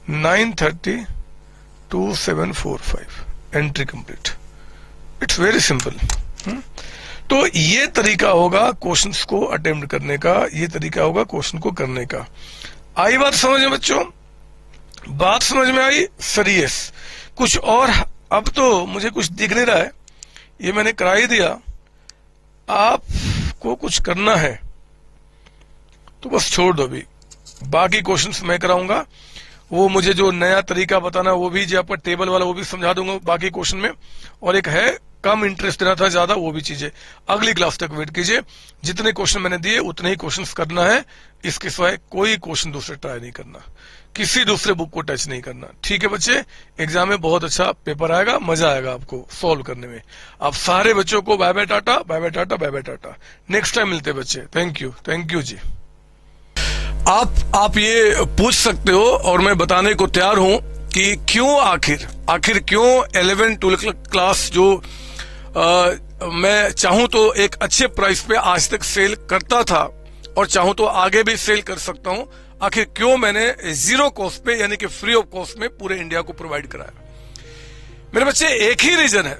930, 2745, entry complete. It's very simple. तो ये तरीका होगा क्वेश्चंस को अटेम्प्ट करने का, ये तरीका होगा क्वेश्चन को करने का। आई बात समझ में बच्चों, बात समझ में आई? सीरियस कुछ और अब तो मुझे कुछ दिख नहीं रहा है, ये मैंने करा ही दिया। आपको कुछ करना है तो बस छोड़ दो, अभी बाकी क्वेश्चंस मैं कराऊंगा। वो मुझे जो नया तरीका बताना वो भी, जो आपका टेबल वाला वो भी समझा दूंगा बाकी क्वेश्चन में। और एक है कम इंटरेस्ट देना था, ज्यादा वो भी चीजें अगली क्लास तक वेट कीजिए। जितने क्वेश्चन मैंने दिए उतने ही क्वेश्चंस करना है, इसके सिवाय कोई क्वेश्चन दूसरे ट्राई नहीं करना, किसी दूसरे बुक को टच नहीं करना। ठीक है बच्चे, एग्जाम में बहुत अच्छा पेपर आएगा, मजा आएगा आपको सॉल्व करने में। आप सारे बच्चों को bye bye tata, bye bye tata, bye bye tata. Next time मिलते बच्चे। थैंक यू जी। आप ये पूछ सकते हो और मैं बताने को तैयार हूं कि क्यों आखिर क्यों 11-12 क्लास जो मैं चाहूं तो एक अच्छे प्राइस पे आज तक सेल करता था और चाहूं तो आगे भी सेल कर सकता हूं, आखिर क्यों मैंने जीरो कॉस्ट पे यानी कि फ्री ऑफ कॉस्ट में पूरे इंडिया को प्रोवाइड कराया? मेरे बच्चे एक ही रीजन है,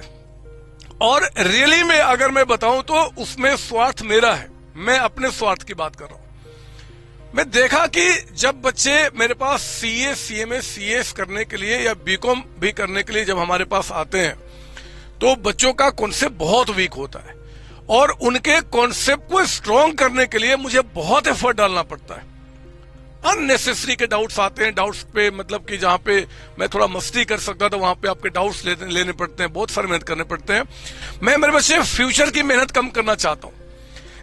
और रियली में अगर मैं बताऊं तो उसमें स्वार्थ मेरा है। मैं अपने स्वार्थ की बात कर रहा हूं। मैं देखा कि जब बच्चे मेरे पास सीए, सीएमए, सीएस करने के लिए या बीकॉम भी करने के लिए जब हमारे पास आते हैं तो बच्चों का कॉन्सेप्ट बहुत वीक होता है। और उनके कॉन्सेप्ट को स्ट्रॉन्ग करने के लिए मुझे बहुत एफर्ट डालना पड़ता है। अननेसेसरी के डाउट्स आते हैं, डाउट्स पे मतलब कि जहां पे मैं थोड़ा मस्ती कर सकता था वहां पे आपके डाउट्स लेने पड़ते हैं, बहुत सारे मेहनत करने पड़ते हैं। मैं मेरे बच्चे फ्यूचर की मेहनत कम करना चाहता हूं।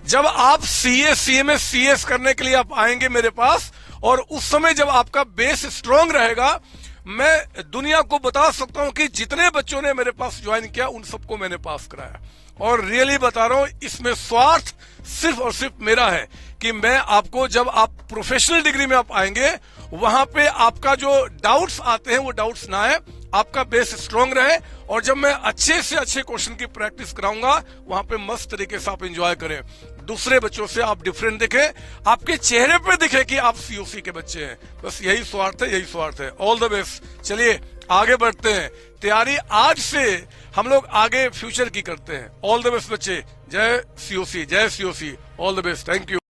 जब आप सीए सीएमए सीएस करने के लिए आप आएंगे मेरे पास, और उस समय जब आपका बेस स्ट्रांग रहेगा, मैं दुनिया को बता सकता हूं कि जितने बच्चों ने मेरे पास ज्वाइन किया उन सबको मैंने पास कराया। और रियली बता रहा हूं, इसमें स्वार्थ सिर्फ और सिर्फ मेरा है कि मैं आपको, जब आप प्रोफेशनल डिग्री में आप आएंगे, वहां पे आपका जो डाउट्स आते हैं वो डाउट्स ना आए, आपका बेस स्ट्रांग रहे, और जब मैं अच्छे से अच्छे क्वेश्चन की प्रैक्टिस कराऊंगा वहां पे मस्त तरीके से आप एंजॉय करें, दूसरे बच्चों से आप डिफरेंट दिखे, आपके चेहरे पे दिखे कि आप सीओसी के बच्चे हैं। बस यही स्वार्थ है, यही स्वार्थ है। All the best. चलिए आगे बढ़ते हैं। तैयारी आज से हम लोग आगे फ्यूचर की करते हैं। ऑल द बेस्ट बच्चे। जय सीओसी, जय COC. All the best. Thank you.